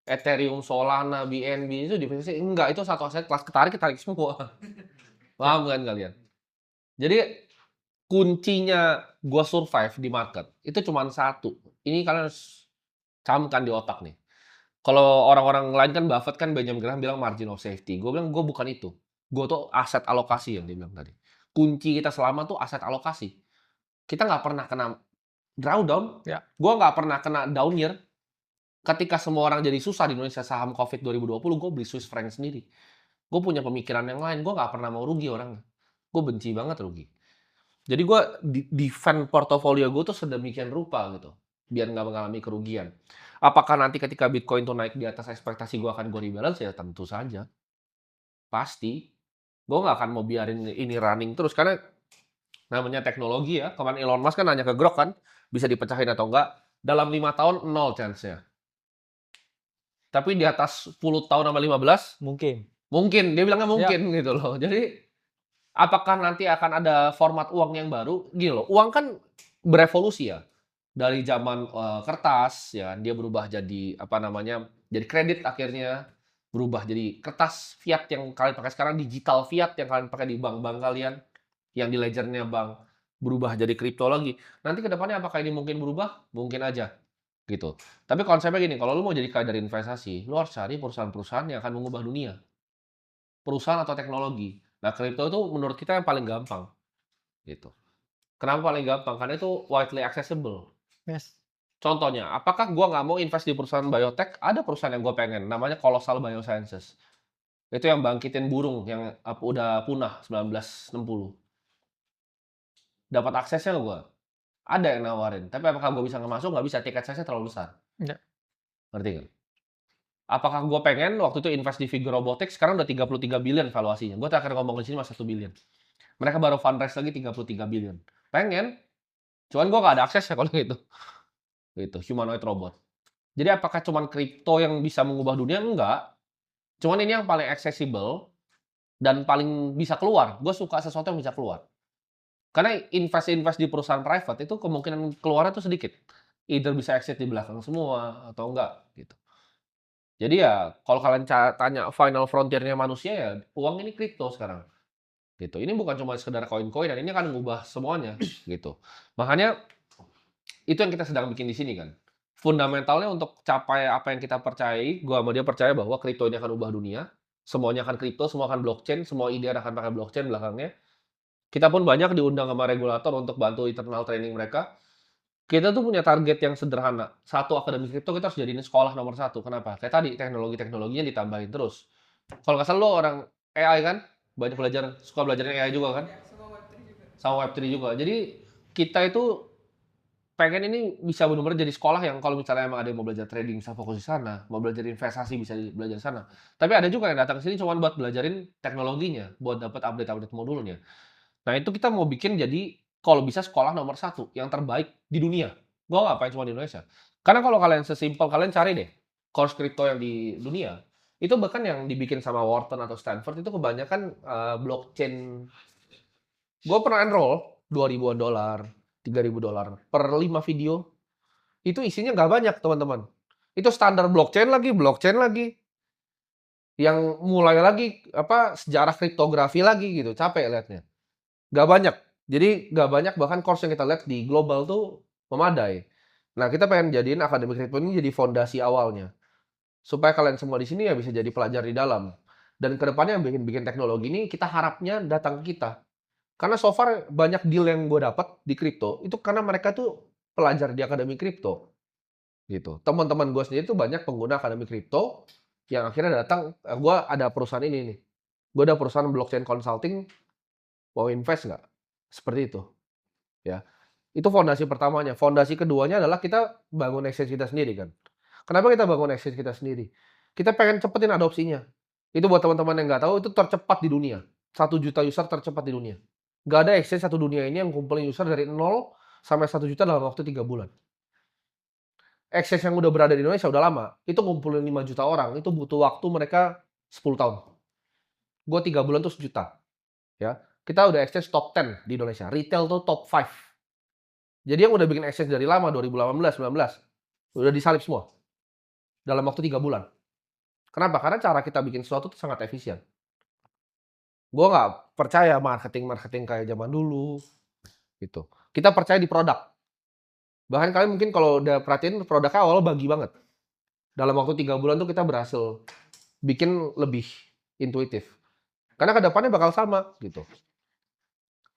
Ethereum, Solana, BNB itu diversifikasi. Enggak, itu satu aset kelas ketarik semua. Paham kan kalian? Jadi kuncinya gua survive di market itu cuma satu. Ini kalian harus camkan di otak nih. Kalau orang-orang lain kan Buffett kan Benjamin Graham bilang margin of safety. Gue bilang gue bukan itu. Gue tuh aset alokasi yang dia bilang tadi. Kunci kita selama tuh aset alokasi. Kita nggak pernah kena drawdown. Ya. Gue nggak pernah kena down year. Ketika semua orang jadi susah di Indonesia saham COVID 2020, gue beli Swiss franc sendiri. Gue punya pemikiran yang lain. Gue nggak pernah mau rugi orangnya. Gue benci banget rugi. Jadi gue defend portofolio gue tuh sedemikian rupa gitu. Biar nggak mengalami kerugian. Apakah nanti ketika Bitcoin tuh naik di atas ekspektasi gue akan gue rebalance? Ya tentu saja. Pasti. Gue nggak akan mau biarin ini running terus. Karena namanya teknologi ya. Kemarin Elon Musk kan nanya ke Grok kan. Bisa dipecahin atau enggak. Dalam 5 tahun, 0 chance-nya. Tapi di atas 10 tahun sama 15? Mungkin. Mungkin. Dia bilangnya mungkin gitu loh. Jadi apakah nanti akan ada format uang yang baru? Gini loh. Uang kan berevolusi ya. Dari zaman kertas ya dia berubah jadi jadi kredit akhirnya, berubah jadi kertas fiat yang kalian pakai sekarang, digital fiat yang kalian pakai di bank-bank kalian, yang di ledgernya bank, berubah jadi kripto lagi. Nanti ke depannya apakah ini mungkin berubah? Mungkin aja, gitu. Tapi konsepnya gini, kalau lu mau jadi kaya dari investasi, lu harus cari perusahaan-perusahaan yang akan mengubah dunia. Perusahaan atau teknologi. Nah, kripto itu menurut kita yang paling gampang, gitu. Kenapa paling gampang? Karena itu widely accessible. Yes. Contohnya, apakah gua nggak mau invest di perusahaan biotech? Ada perusahaan yang gue pengen, namanya Colossal Biosciences. Itu yang bangkitin burung yang udah punah 1960. Dapat aksesnya gue. Ada yang nawarin. Tapi apakah gue bisa masuk? Nggak bisa. Tiket size-nya terlalu besar. Nggak. Ngerti nggak? Apakah gue pengen waktu itu invest di Figure Robotics? Sekarang udah 33 billion valuasinya. Gue terakhir ngomong di sini masih 1 billion. Mereka baru fundraise lagi 33 billion. Pengen. Cuman gue nggak ada akses ya kalau gitu. Gitu, humanoid robot. Jadi apakah cuman kripto yang bisa mengubah dunia? Enggak. Cuman ini yang paling accessible dan paling bisa keluar. Gue suka sesuatu yang bisa keluar. Karena invest di perusahaan private itu kemungkinan keluarnya tuh sedikit. Either bisa exit di belakang semua atau enggak gitu. Jadi ya kalau kalian tanya final frontier-nya manusia ya uang ini kripto sekarang. Gitu. Ini bukan cuma sekedar koin-koin dan ini akan mengubah semuanya gitu. Makanya itu yang kita sedang bikin di sini kan. Fundamentalnya untuk capai apa yang kita percayai, gua sama dia percaya bahwa kripto ini akan ubah dunia. Semuanya akan kripto, semua akan blockchain, semua ide akan pakai blockchain belakangnya. Kita pun banyak diundang sama regulator untuk bantu internal training mereka. Kita tuh punya target yang sederhana. Satu, akademi kripto kita harus jadiin sekolah nomor 1. Kenapa? Kayak tadi, teknologi-teknologinya ditambahin terus. Kalau nggak salah lo orang AI kan? Banyak belajar, suka belajar AI juga kan? Sama Web3 juga. Jadi kita itu pengen ini bisa benar-benar jadi sekolah yang kalau misalnya emang ada yang mau belajar trading bisa fokus di sana, mau belajar investasi bisa belajar di sana. Tapi ada juga yang datang ke sini cuma buat belajarin teknologinya, buat dapat update-update modulnya. Nah itu kita mau bikin jadi kalau bisa sekolah nomor 1 yang terbaik di dunia. Gua nggak pengen cuma di Indonesia. Karena kalau kalian sesimpel kalian cari deh course crypto yang di dunia itu bahkan yang dibikin sama Wharton atau Stanford itu kebanyakan blockchain. Gue pernah enroll $2.000-an, $3.000 per 5 video. Itu isinya nggak banyak teman-teman. Itu standar blockchain lagi. Yang mulai lagi sejarah kriptografi lagi gitu. Capek liatnya. Nggak banyak. Jadi nggak banyak bahkan course yang kita lihat di global tuh memadai. Nah kita pengen jadiin akademi kripto ini jadi fondasi awalnya. Supaya kalian semua di sini ya bisa jadi pelajar di dalam. Dan kedepannya yang bikin teknologi ini kita harapnya datang ke kita. Karena so far banyak deal yang gue dapat di kripto itu karena mereka tuh pelajar di akademi kripto. Gitu. Teman-teman gue sendiri tuh banyak pengguna akademi kripto yang akhirnya datang, gue ada perusahaan ini nih. Gue ada perusahaan blockchain consulting, mau invest nggak? Seperti itu. Ya. Itu fondasi pertamanya. Fondasi keduanya adalah kita bangun exchange kita sendiri kan. Kenapa kita bangun exchange kita sendiri? Kita pengen cepetin adopsinya. Itu buat teman-teman yang nggak tahu, itu tercepat di dunia. 1 juta user tercepat di dunia. Nggak ada exchange satu dunia ini yang kumpulin user dari 0 sampai 1 juta dalam waktu 3 bulan. Exchange yang udah berada di Indonesia udah lama. Itu ngumpulin 5 juta orang. Itu butuh waktu mereka 10 tahun. Gue 3 bulan tuh 1 juta. Ya. Kita udah exchange top 10 di Indonesia. Retail tuh top 5. Jadi yang udah bikin exchange dari lama, 2018, 19, udah disalip semua. Dalam waktu 3 bulan. Kenapa? Karena cara kita bikin sesuatu itu sangat efisien. Gue nggak percaya marketing kayak zaman dulu. Gitu. Kita percaya di produk. Bahkan kalian mungkin kalau udah perhatiin produknya awal bagi banget. Dalam waktu 3 bulan tuh kita berhasil bikin lebih intuitif. Karena kedepannya bakal sama gitu.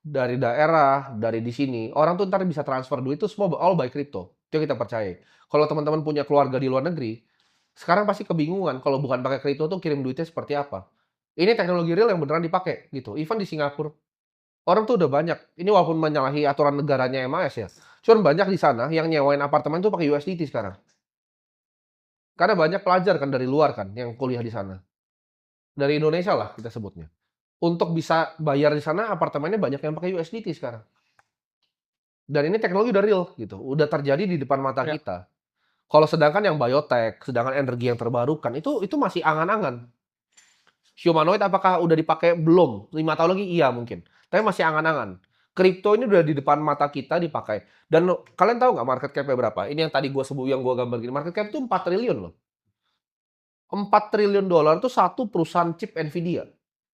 Dari daerah, dari di sini, orang tuh ntar bisa transfer duit itu semua all by crypto. Itu yang kita percaya. Kalau teman-teman punya keluarga di luar negeri, sekarang pasti kebingungan kalau bukan pakai crypto tuh kirim duitnya seperti apa. Ini teknologi real yang beneran dipakai gitu. Even di Singapura, orang tuh udah banyak. Ini walaupun menyalahi aturan negaranya MAS ya. Cuman banyak di sana yang nyewain apartemen tuh pakai USDT sekarang. Karena banyak pelajar kan dari luar kan yang kuliah di sana. Dari Indonesia lah kita sebutnya. Untuk bisa bayar di sana apartemennya banyak yang pakai USDT sekarang. Dan ini teknologi udah real gitu. Udah terjadi di depan mata kita. Kalau sedangkan yang biotech, sedangkan energi yang terbarukan itu masih angan-angan. Humanoid apakah udah dipakai? Belum. 5 tahun lagi iya mungkin. Tapi masih angan-angan. Kripto ini udah di depan mata kita dipakai. Dan kalian tahu nggak market cap-nya berapa? Ini yang tadi gue sebut, yang gue gambar gini. Market cap itu 4 triliun loh. 4 triliun dolar itu satu perusahaan chip Nvidia.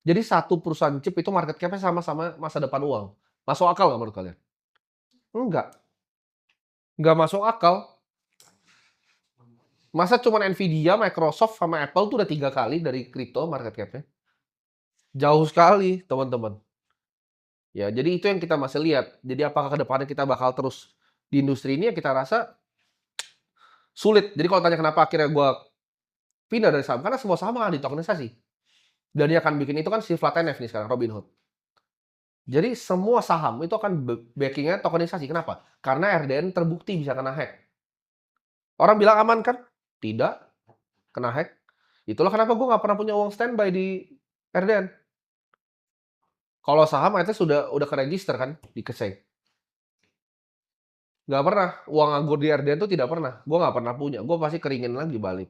Jadi satu perusahaan chip itu market cap-nya sama-sama masa depan uang. Masuk akal nggak menurut kalian? Enggak. Nggak masuk akal. Masa cuma Nvidia, Microsoft, sama Apple tuh udah 3 kali dari kripto market cap-nya. Jauh sekali, teman-teman. Ya, jadi itu yang kita masih lihat. Jadi apakah ke depannya kita bakal terus di industri ini, ya kita rasa sulit. Jadi kalau tanya kenapa akhirnya gue pindah dari saham, karena semua saham akan ditokenisasi. Dan dia akan bikin itu kan si Flatnf nih sekarang, Robinhood. Jadi semua saham itu akan backingnya tokenisasi. Kenapa? Karena RDN terbukti bisa kena hack. Orang bilang aman kan? Tidak. Kena hack. Itulah kenapa gue nggak pernah punya uang standby di RDN. Kalau saham itu udah ke register kan di Keseng. Nggak pernah. Uang nganggur di RDN tuh tidak pernah. Gue nggak pernah punya. Gue pasti keringin lagi balik.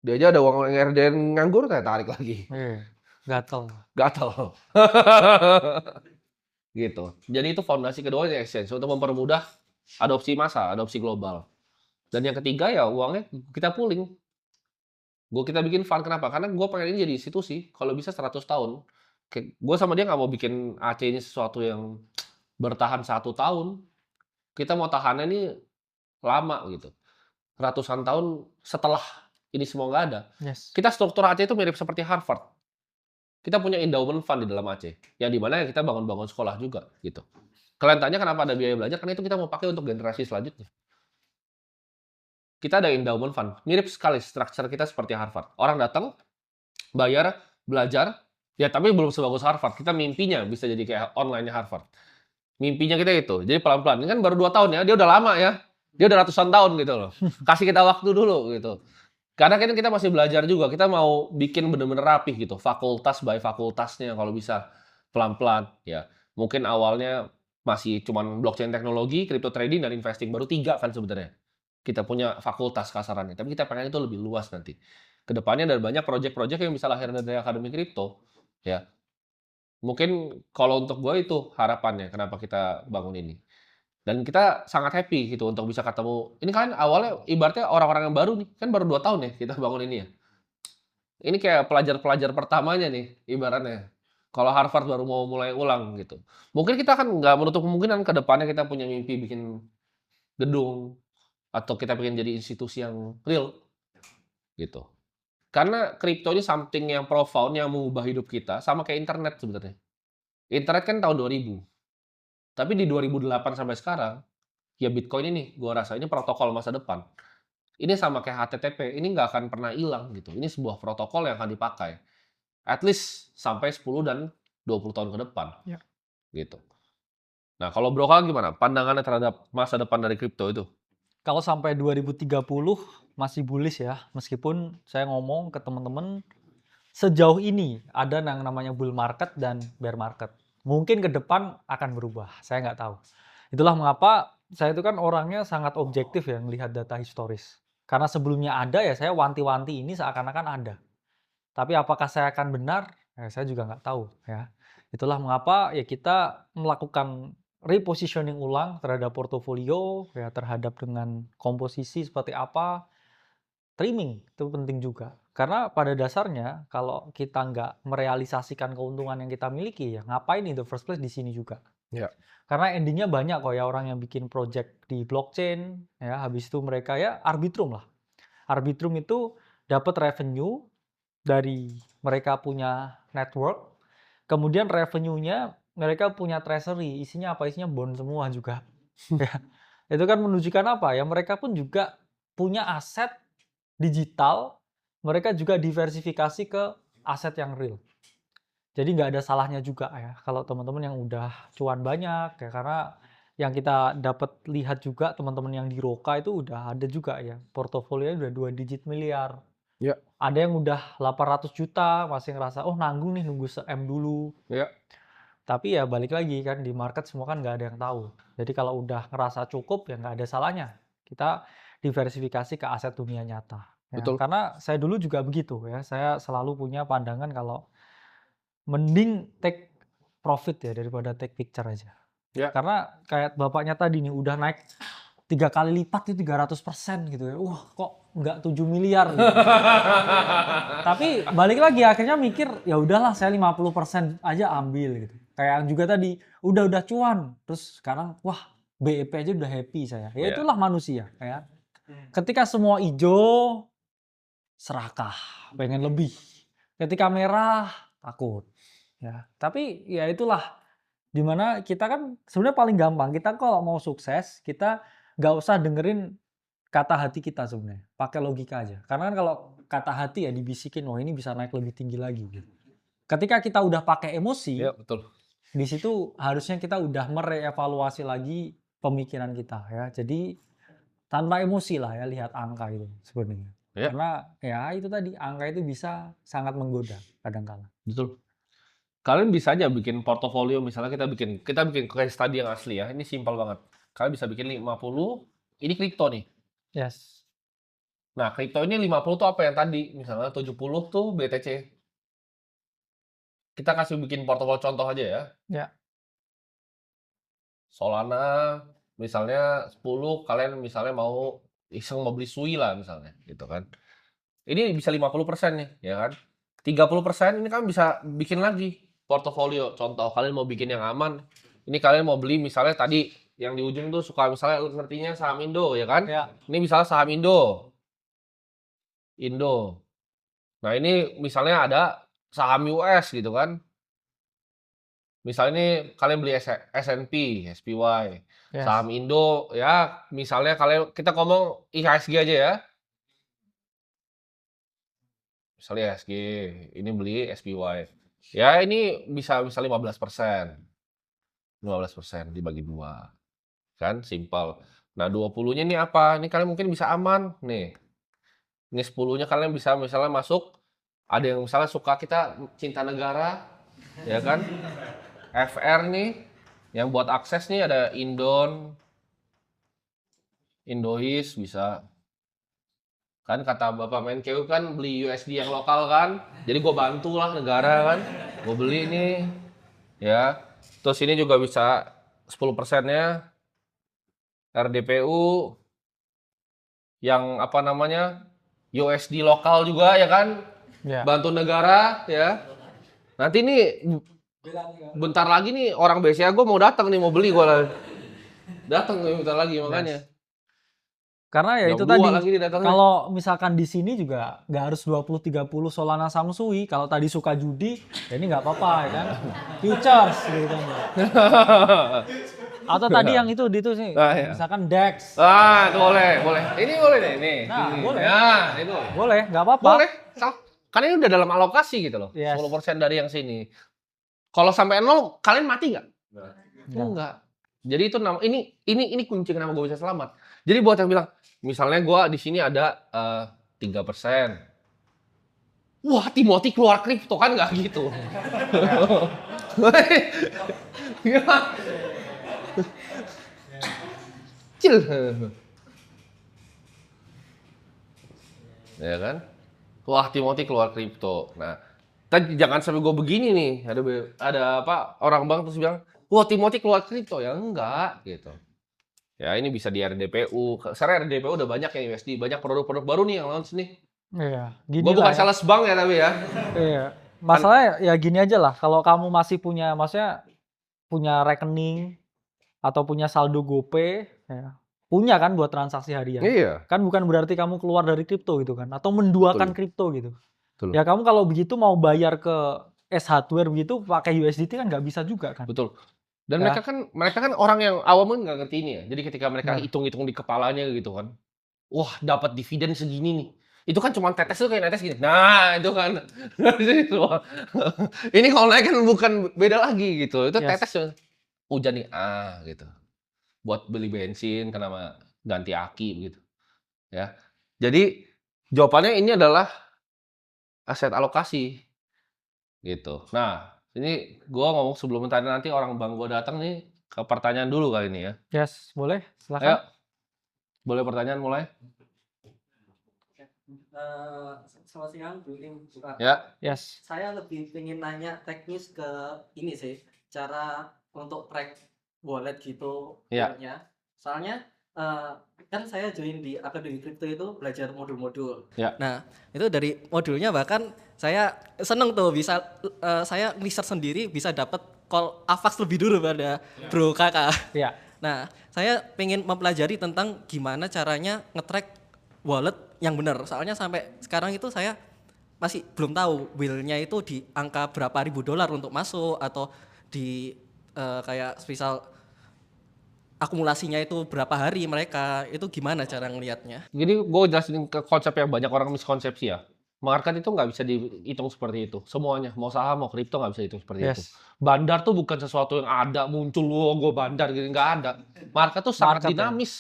Dia aja ada uang RDN nganggur, saya tarik lagi. Gatel. Gitu. Jadi itu fondasi kedua di exchange untuk mempermudah adopsi massa, adopsi global. Dan yang ketiga ya uangnya kita pooling. Kita bikin fund, kenapa? Karena gue pengen ini jadi institusi. Kalau bisa 100 tahun. Gue sama dia nggak mau bikin AC ini sesuatu yang bertahan 1 tahun. Kita mau tahannya ini lama gitu. Ratusan tahun setelah ini semua nggak ada. Yes. Kita struktur AC itu mirip seperti Harvard. Kita punya endowment fund di dalam AC. Yang dimana kita bangun-bangun sekolah juga gitu. Kalian tanya kenapa ada biaya belajar? Karena itu kita mau pakai untuk generasi selanjutnya. Kita ada endowment fund. Mirip sekali struktur kita seperti Harvard. Orang datang, bayar, belajar, ya tapi belum sebagus Harvard. Kita mimpinya bisa jadi kayak online-nya Harvard. Mimpinya kita itu. Jadi pelan-pelan. Ini kan baru 2 tahun ya. Dia udah lama ya. Dia udah ratusan tahun gitu loh. Kasih kita waktu dulu gitu. Karena kan kita masih belajar juga. Kita mau bikin bener-bener rapih gitu. Fakultas by fakultasnya kalau bisa pelan-pelan. Ya, mungkin awalnya masih cuman blockchain teknologi, crypto trading, dan investing. Baru 3 kan sebenarnya. Kita punya fakultas kasarannya. Tapi kita pengen itu lebih luas nanti. Kedepannya ada banyak proyek-proyek yang bisa lahir dari Akademi Kripto. Ya, mungkin kalau untuk gue itu harapannya kenapa kita bangun ini. Dan kita sangat happy gitu untuk bisa ketemu. Ini kan awalnya ibaratnya orang-orang yang baru nih. Kan baru 2 tahun ya kita bangun ini ya. Ini kayak pelajar-pelajar pertamanya nih ibaratnya. Kalau Harvard baru mau mulai ulang gitu. Mungkin kita kan nggak menutup kemungkinan ke depannya kita punya mimpi bikin gedung. Atau kita pengen jadi institusi yang real. Gitu. Karena kripto ini something yang profound yang mengubah hidup kita. Sama kayak internet sebenarnya. Internet kan tahun 2000. Tapi di 2008 sampai sekarang, ya Bitcoin ini, gue rasa ini protokol masa depan. Ini sama kayak HTTP, ini nggak akan pernah hilang gitu. Ini sebuah protokol yang akan dipakai. At least sampai 10 dan 20 tahun ke depan. Ya. Gitu. Nah, kalau Bro Kal gimana? Pandangannya terhadap masa depan dari kripto itu? Kalau sampai 2030 masih bullish ya. Meskipun saya ngomong ke teman-teman, sejauh ini ada yang namanya bull market dan bear market. Mungkin ke depan akan berubah, saya nggak tahu. Itulah mengapa saya itu kan orangnya sangat objektif ya melihat data historis. Karena sebelumnya ada ya saya wanti-wanti ini seakan-akan ada. Tapi apakah saya akan benar? Ya, saya juga nggak tahu ya. Itulah mengapa ya kita melakukan repositioning ulang terhadap portofolio ya, terhadap dengan komposisi seperti apa. Trimming itu penting juga. Karena pada dasarnya kalau kita nggak merealisasikan keuntungan yang kita miliki ya ngapain in the first place di sini juga. Ya. Karena endingnya banyak kok ya orang yang bikin project di blockchain ya habis itu mereka ya Arbitrum lah. Arbitrum itu dapat revenue dari mereka punya network. Kemudian revenue-nya mereka punya treasury, isinya apa? Isinya bond semua juga. Ya. Itu kan menunjukkan apa ya? Mereka pun juga punya aset digital, mereka juga diversifikasi ke aset yang real. Jadi nggak ada salahnya juga ya kalau teman-teman yang udah cuan banyak ya, karena yang kita dapat lihat juga teman-teman yang di Roka itu udah ada juga ya portofolionya udah 2 digit miliar. Ya. Ada yang udah 800 juta masih ngerasa oh nanggung nih nunggu se-M dulu. Ya. Tapi ya balik lagi kan di market semua kan nggak ada yang tahu. Jadi kalau udah ngerasa cukup ya nggak ada salahnya kita diversifikasi ke aset dunia nyata. Ya, Betul. karena saya dulu juga begitu ya. Saya selalu punya pandangan kalau mending take profit ya daripada take picture aja. Ya. Karena kayak bapaknya tadi nih udah naik 3 kali lipat itu 300% gitu ya. Wah kok nggak 7 miliar gitu. Tapi balik lagi akhirnya mikir ya udahlah saya 50% aja ambil gitu. Kayak yang juga tadi udah cuan, terus sekarang wah BEP aja udah happy saya. Ya itulah manusia ya. Ketika semua hijau serakah, pengen lebih. Ketika merah takut. Ya, tapi ya itulah dimana kita kan sebenarnya paling gampang. Kita kalau mau sukses, kita nggak usah dengerin kata hati kita sebenarnya, pakai logika aja. Karena kan kalau kata hati ya dibisikin, oh ini bisa naik lebih tinggi lagi. Gitu. Ketika kita udah pakai emosi, Ya, betul. di situ harusnya kita udah merevaluasi lagi pemikiran kita ya. Jadi tanpa emosi lah ya lihat angka itu sebenarnya. Ya. Karena ya itu tadi angka itu bisa sangat menggoda kadang-kala. Betul. Kalian bisa aja bikin portofolio, misalnya kita bikin case study yang asli ya. Ini simpel banget. Kalian bisa bikin 50, ini kripto nih. Yes. Nah, kripto ini 50 tuh apa yang tadi? Misalnya 70 tuh BTC. Kita kasih bikin portofolio contoh aja ya. Ya. Solana misalnya 10, kalian misalnya mau iseng mau beli Sui lah misalnya, gitu kan. Ini bisa 50% nih, ya kan. 30% ini kan bisa bikin lagi portofolio. Contoh, kalian mau bikin yang aman. Ini kalian mau beli misalnya tadi yang di ujung tuh suka misalnya ngertinya saham Indo, ya kan? Ya. Ini misalnya saham Indo. Nah, ini misalnya ada saham US gitu kan. Misalnya ini kalian beli S&P, SPY. Yes. Saham Indo ya, misalnya kita ngomong IHSG aja ya. Misalnya IHSG, ini beli SPY. Ya, ini bisa 15%. 15% dibagi 2. Kan simpel. Nah, 20-nya ini apa? Ini kalian mungkin bisa aman nih. Ini 10-nya kalian bisa misalnya masuk, ada yang misalnya suka kita cinta negara, ya kan? FR nih, yang buat akses nih ada Indois bisa. Kan kata Bapak Menkeu kan beli USD yang lokal kan, jadi gue bantu lah negara kan, gue beli nih, ya. Terus ini juga bisa 10%-nya RDPU, yang apa namanya, USD lokal juga ya kan, Ya. bantu negara ya. Nanti nih bentar lagi nih orang BCA gue mau datang nih mau beli gue lagi. Datang nih bentar lagi makanya. Karena ya Jam itu 2 tadi lagi dia datangnya. kalau misalkan di sini juga nggak harus 20-30 Solana Samsui. Kalau tadi suka judi, ya ini nggak apa-apa ya kan. Futures gitu kan. Atau tadi yang itu sih, Iya. misalkan DEX. Itu boleh. Ini boleh deh nih. Nah, boleh. Nah, itu. Boleh, nggak apa-apa. Boleh. Karena ini udah dalam alokasi gitu loh. Yes. 10% dari yang sini. Kalau sampai 0, kalian mati nggak? Enggak. Jadi itu ini kunci kenapa gue bisa selamat. Jadi buat yang bilang, misalnya gue di sini ada 3%. Wah, Timothy keluar kripto kan nggak gitu. Cil. Ya kan? Wah, Timothy keluar kripto. Nah, jangan sampai gue begini nih. Ada apa? Orang bank terus bilang, wah Timothy keluar kripto. Ya enggak gitu. Ya ini bisa di RDPU. Sekarang RDPU udah banyak yang USD. Banyak produk-produk baru nih yang launch nih. Iya. Gini Gue bukan lah ya. sales bank ya tapi ya. Iya. Masalahnya ya gini aja lah. Kalau kamu masih punya, maksudnya punya rekening atau punya saldo GoPay, ya, punya kan buat transaksi harian. Iya. Kan bukan berarti kamu keluar dari kripto gitu kan, atau menduakan Betul. kripto gitu. Betul. Ya kamu kalau begitu mau bayar ke S-Hardware begitu pakai USDT kan nggak bisa juga kan. Betul. Dan Ya. mereka kan orang yang awam nggak ngerti ini ya. Jadi ketika mereka Benar. hitung-hitung di kepalanya gitu kan, wah dapat dividen segini nih. Itu kan cuma tetes tuh kayak netes gitu. Nah itu kan. Ini kalau naik kan bukan beda lagi gitu. Itu Yes. tetes hujan nih gitu. Buat beli bensin kenapa ganti aki begitu. Ya. Jadi jawabannya ini adalah aset alokasi. Gitu. Nah, ini gua ngomong sebelum nanti orang bang gua datang nih ke pertanyaan dulu kali ini ya. Yes, boleh, Ayo. silakan. Boleh pertanyaan mulai? Selamat siang, Bu Im. Ya. Yes. Saya lebih pengen nanya teknis ke ini sih, cara untuk track wallet gitu. Ya. walletnya. Soalnya kan saya join di Akademi Kripto itu belajar modul-modul. Ya. Nah, itu dari modulnya bahkan saya seneng tuh bisa saya riset sendiri bisa dapat call AVAX lebih dulu pada bro kakak. Iya. Nah, saya pengen mempelajari tentang gimana caranya nge-track wallet yang benar. Soalnya sampai sekarang itu saya masih belum tahu whale-nya itu di angka berapa ribu dolar untuk masuk atau di kayak misal akumulasinya itu berapa hari mereka, itu gimana cara ngelihatnya? Jadi gue jelasin ke konsep yang banyak orang miskonsepsi ya. Market itu nggak bisa dihitung seperti itu. Semuanya, mau saham, mau kripto nggak bisa dihitung seperti itu. Yes. Bandar tuh bukan sesuatu yang ada, muncul, gue bandar gitu, nggak ada. Market tuh sangat Market ya? dinamis.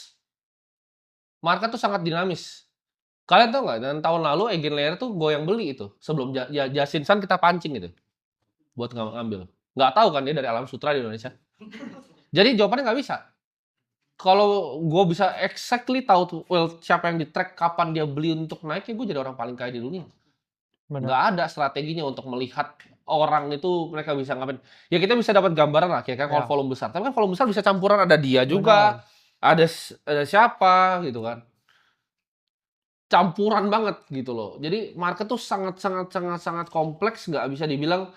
Market tuh sangat dinamis. Kalian tau nggak, dan tahun lalu Eigenlayer tuh gue yang beli itu. Sebelum Jasin San kita pancing gitu. Buat ngambil. Nggak tahu kan dia dari Alam Sutra di Indonesia. Jadi jawabannya nggak bisa. Kalau gue bisa exactly tahu tuh siapa yang di-track, kapan dia beli untuk naik, ya gue jadi orang paling kaya di dunia. Benar. Nggak ada strateginya untuk melihat orang itu mereka bisa ngapain. Ya kita bisa dapat gambaran lah, kayak kalau volume besar. Tapi kan volume besar bisa campuran, ada dia juga, ada siapa gitu kan. Campuran banget gitu loh. Jadi market tuh sangat kompleks, nggak bisa dibilang.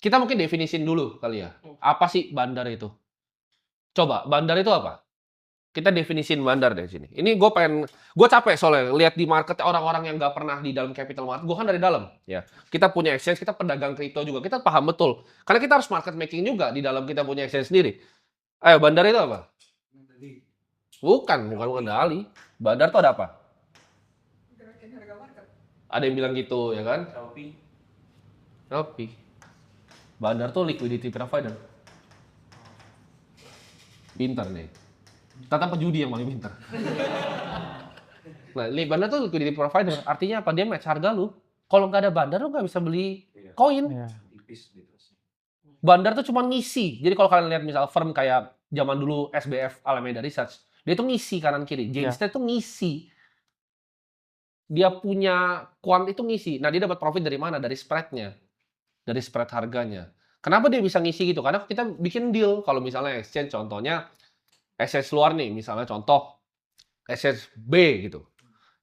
Kita mungkin definisin dulu kali ya. Apa sih bandar itu? Coba, bandar itu apa? Kita definisin bandar dari sini. Ini gue capek soalnya lihat di market orang-orang yang nggak pernah di dalam capital market. Gue kan dari dalam, ya. Kita punya exchange, kita pedagang kripto juga, kita paham betul. Karena kita harus market making juga di dalam kita punya exchange sendiri. Ayo, bandar itu apa? Bukan kendali. Bandar itu ada apa? Ada yang bilang gitu, ya kan? LP. Bandar tuh liquidity provider. Pintar nih. Tata pejudi yang paling pintar. Nah, bandar tuh liquidity provider. Artinya apa? Dia match harga lu. Kalau nggak ada bandar, lu nggak bisa beli koin. Bandar tuh cuma ngisi. Jadi kalau kalian lihat misal firm kayak zaman dulu SBF Alameda Research, dia tuh ngisi kanan kiri. Jane Street tuh ngisi. Dia punya quant itu ngisi. Nah, dia dapat profit dari mana? Dari spreadnya. Dari spread harganya. Kenapa dia bisa ngisi gitu? Karena kita bikin deal. Kalau misalnya exchange, contohnya exchange luar nih, misalnya contoh exchange B gitu.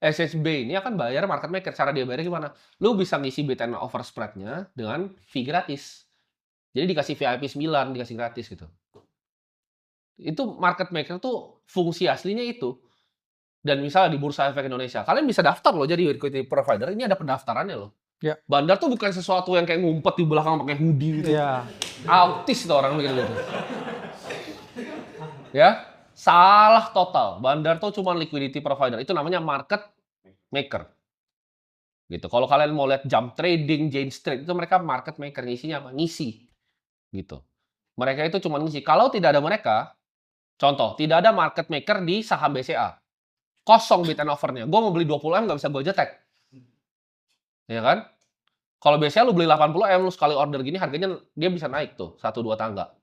Exchange B ini akan bayar market maker. Cara dia bayar gimana? Lu bisa ngisi bid and offer spread-nya dengan fee gratis. Jadi dikasih VIP 9, dikasih gratis gitu. Itu market maker tuh fungsi aslinya itu. Dan misalnya di Bursa Efek Indonesia, kalian bisa daftar loh jadi liquidity provider. Ini ada pendaftarannya loh. Ya. Bandar tuh bukan sesuatu yang kayak ngumpet di belakang pakai hoodie gitu. Iya. Autis tuh orang mikir gitu. Ya, salah total. Bandar tuh cuma liquidity provider. Itu namanya market maker. Gitu. Kalau kalian mau lihat jump trading, Jane Street, itu mereka market maker. Ngisinya apa? Ngisi. Gitu. Mereka itu cuma ngisi. Kalau tidak ada mereka, contoh, tidak ada market maker di saham BCA. Kosong bid and offer-nya. Gue mau beli 20M nggak bisa gue jetek. Ya kan? Kalau BCA lu beli 80M, lu sekali order gini harganya dia bisa naik tuh 1-2 tangga.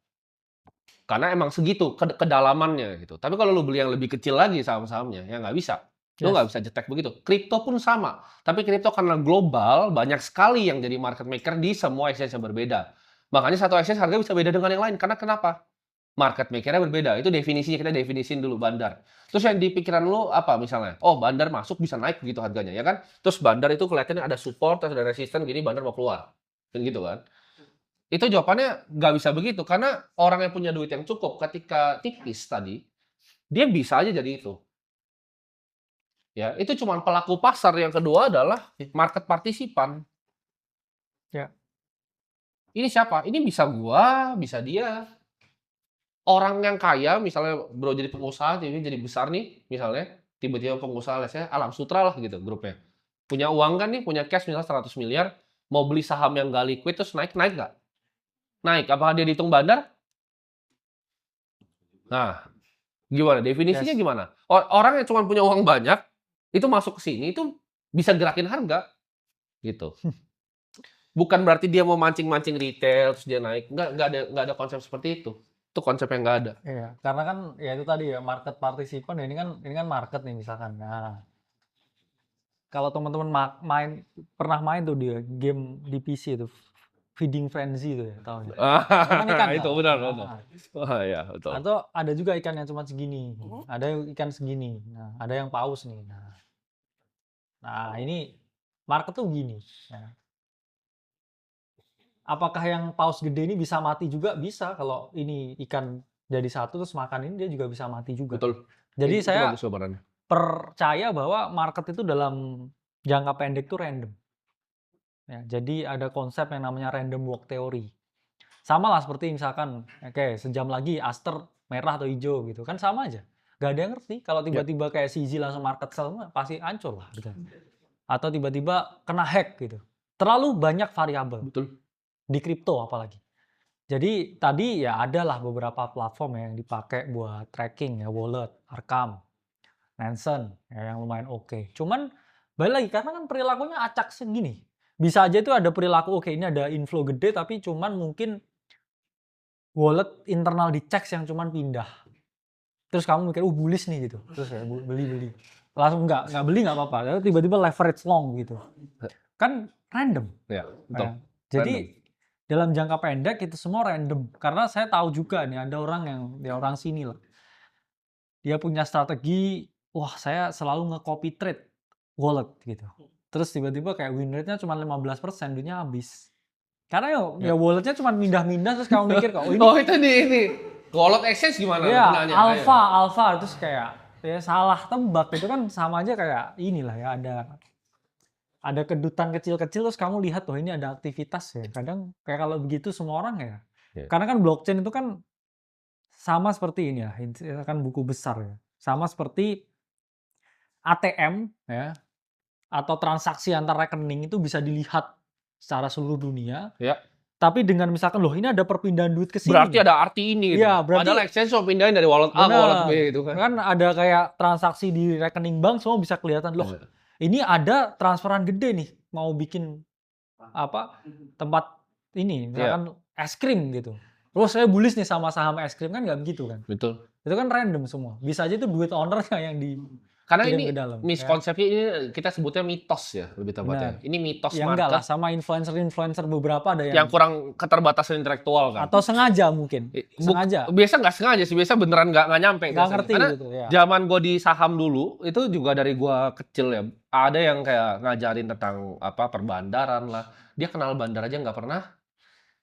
Karena emang segitu kedalamannya gitu. Tapi kalau lu beli yang lebih kecil lagi saham-sahamnya, ya nggak bisa. Lu nggak bisa jetek begitu. Kripto pun sama. Tapi kripto karena global, banyak sekali yang jadi market maker di semua exchange yang berbeda. Makanya satu exchange harga bisa beda dengan yang lain. Karena kenapa? Market maker-nya berbeda. Itu definisinya, kita definisin dulu bandar. Terus yang di pikiran lu apa misalnya? Oh, bandar masuk bisa naik begitu harganya, ya kan? Terus bandar itu kelihatannya ada support, terus ada resisten, gini bandar mau keluar. Kan gitu kan? Itu jawabannya nggak bisa begitu. Karena orang yang punya duit yang cukup ketika tipis tadi, dia bisa aja jadi itu. Ya, itu cuma pelaku pasar. Yang kedua adalah market partisipan. Ya. Ini siapa? Ini bisa gua, bisa dia. Orang yang kaya, misalnya bro jadi pengusaha, jadi besar nih, misalnya, tiba-tiba pengusaha, saya Alam Sutra lah gitu grupnya. Punya uang kan nih, punya cash misalnya 100 miliar, mau beli saham yang nggak liquid, terus naik nggak? Naik, apakah dia dihitung bandar? Nah, gimana? Definisinya gimana? Orang yang cuma punya uang banyak, itu masuk ke sini, itu bisa gerakin harga. Gitu. Bukan berarti dia mau mancing-mancing retail, terus dia naik. Nggak ada konsep seperti itu. Itu konsep yang nggak ada. Iya, karena kan ya itu tadi ya market partisipan ya, ini kan market nih misalkan. Nah, kalau teman-teman pernah main tuh dia game di PC itu feeding frenzy itu ya, tahu nggak? Makan ikan Itu nggak? benar. Nah, Oh iya, betul. atau ada juga ikan yang cuma segini, ada yang ikan segini, nah ada yang paus nih. Nah ini market tuh gini. Ya. Apakah yang paus gede ini bisa mati juga? Bisa, kalau ini ikan jadi satu terus makan ini dia juga bisa mati juga. Betul. Jadi Itu saya bagus gambarannya. percaya bahwa market itu dalam jangka pendek itu random. Ya, jadi ada konsep yang namanya random walk theory. Sama lah seperti misalkan, oke, sejam lagi Aster merah atau hijau gitu, kan sama aja. Gak ada yang ngerti. Kalau tiba-tiba kayak CZ langsung market sell, pasti hancur lah. Gitu. Atau tiba-tiba kena hack gitu. Terlalu banyak variabel. Betul. Di kripto apalagi. Jadi tadi ya adalah beberapa platform yang dipakai buat tracking ya, wallet, Arkham, Nansen ya, yang lumayan oke. Cuman balik lagi karena kan perilakunya acak segini. Bisa aja itu ada perilaku oke ini ada inflow gede tapi cuman mungkin wallet internal dicek yang cuman pindah. Terus kamu mikir bullish nih gitu. Terus ya beli. Langsung nggak beli nggak apa-apa. Lalu tiba-tiba leverage long gitu. Kan random. Ya, betul. Nah, jadi dalam jangka pendek itu semua random. Karena saya tahu juga nih ada orang yang ya orang sini lah. Dia punya strategi, wah saya selalu nge-copy trade wallet gitu. Terus tiba-tiba kayak win rate-nya cuma 15%, duitnya habis. Karena ya wallet-nya cuma mindah-mindah terus kamu mikir kok oh itu ini. Wallet exchange gimana? Iya, alpha terus kayak ya salah tebak itu kan sama aja kayak inilah ya ada kedutan kecil-kecil terus kamu lihat tuh ini ada aktivitas ya. Kadang kayak kalau begitu semua orang ya. Karena kan blockchain itu kan sama seperti ini ya, kan buku besar ya. Sama seperti ATM ya atau transaksi antar rekening itu bisa dilihat secara seluruh dunia. Ya. Tapi dengan misalkan loh ini ada perpindahan duit ke sini. Berarti ada arti ini gitu. Iya, berarti padahal exchange cuma pindahin dari wallet A ke wallet B gitu kan. Kan ada kayak transaksi di rekening bank semua bisa kelihatan loh. Ini ada transferan gede nih mau bikin apa tempat ini misalkan es krim gitu. Terus saya bullish nih sama saham es krim kan nggak begitu kan? Betul. Itu kan random semua. Bisa aja itu duit ownernya yang di karena ini ke dalam, miskonsepsi ini kita sebutnya mitos ya lebih tepatnya. Ini mitos ya, market. Enggak lah sama influencer beberapa ada yang kurang keterbatasan intelektual kan. Atau sengaja mungkin. Sengaja. Biasa nggak sengaja sih, biasa beneran nggak nyampe. Nggak ngerti karena gitu ya. Zaman gue di saham dulu itu juga dari gue kecil ya. Ada yang kayak ngajarin tentang apa perbandaran lah. Dia kenal bandar aja nggak pernah.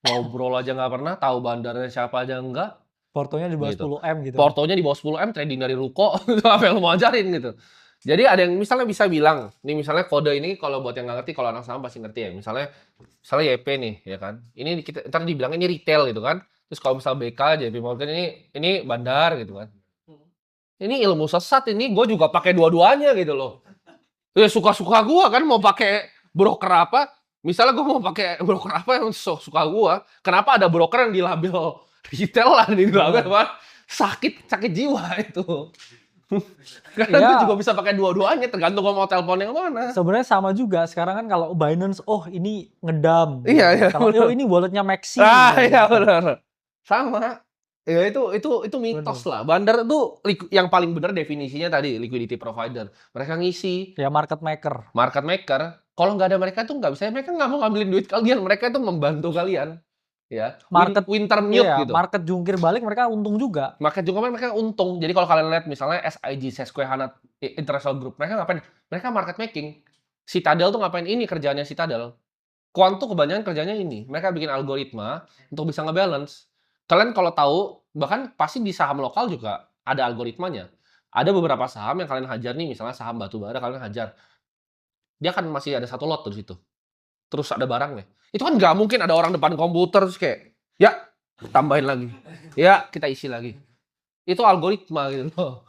Ngobrol aja nggak pernah. Tahu bandarnya siapa aja enggak. Portonya di bawah gitu. 10M gitu. Portonya di bawah 10M, trading dari ruko. Apa yang lu mau ajarin gitu. Jadi ada yang misalnya bisa bilang, nih misalnya kode ini kalau buat yang nggak ngerti, kalau anak saham pasti ngerti ya. Misalnya YP nih, ya kan. Ini kita ntar dibilang ini retail gitu kan. Terus kalau misal BK, JP Morgan ini bandar gitu kan. Ini ilmu sesat ini, gue juga pakai dua-duanya gitu loh. Ya suka-suka gue kan mau pakai broker apa. Misalnya gue mau pakai broker apa yang suka gue. Kenapa ada broker yang dilabel retail lah, dilabel apa? Sakit jiwa itu. Karena ya, gue juga bisa pakai dua-duanya tergantung mau telepon yang mana. Sebenarnya sama juga. Sekarang kan kalau Binance, oh ini ngedam. Iya. Kalau ini walletnya Maxi. Iya benar. Sama. Ya itu mitos lah. Bandar itu yang paling benar definisinya tadi liquidity provider. Mereka ngisi. Ya market maker. Market maker. Kalau nggak ada mereka tuh nggak bisa. Mereka nggak mau ngambilin duit kalian. Mereka itu membantu kalian. Ya, market winter mute gitu. Market jungkir balik mereka untung juga. Market jungkir balik mereka untung. Jadi kalau kalian lihat misalnya SIG, Susquehanna International Group, mereka ngapain? Mereka market making. Citadel tuh ngapain? Ini kerjaannya Citadel. Quant tuh kebanyakan kerjanya ini. Mereka bikin algoritma untuk bisa ngebalance. Kalian kalau tahu, bahkan pasti di saham lokal juga ada algoritmanya. Ada beberapa saham yang kalian hajar nih, misalnya saham batubara kalian hajar. Dia kan masih ada satu lot di situ. Terus ada barangnya. Itu kan nggak mungkin ada orang depan komputer terus kayak, ya tambahin lagi, ya kita isi lagi. Itu algoritma gitu loh.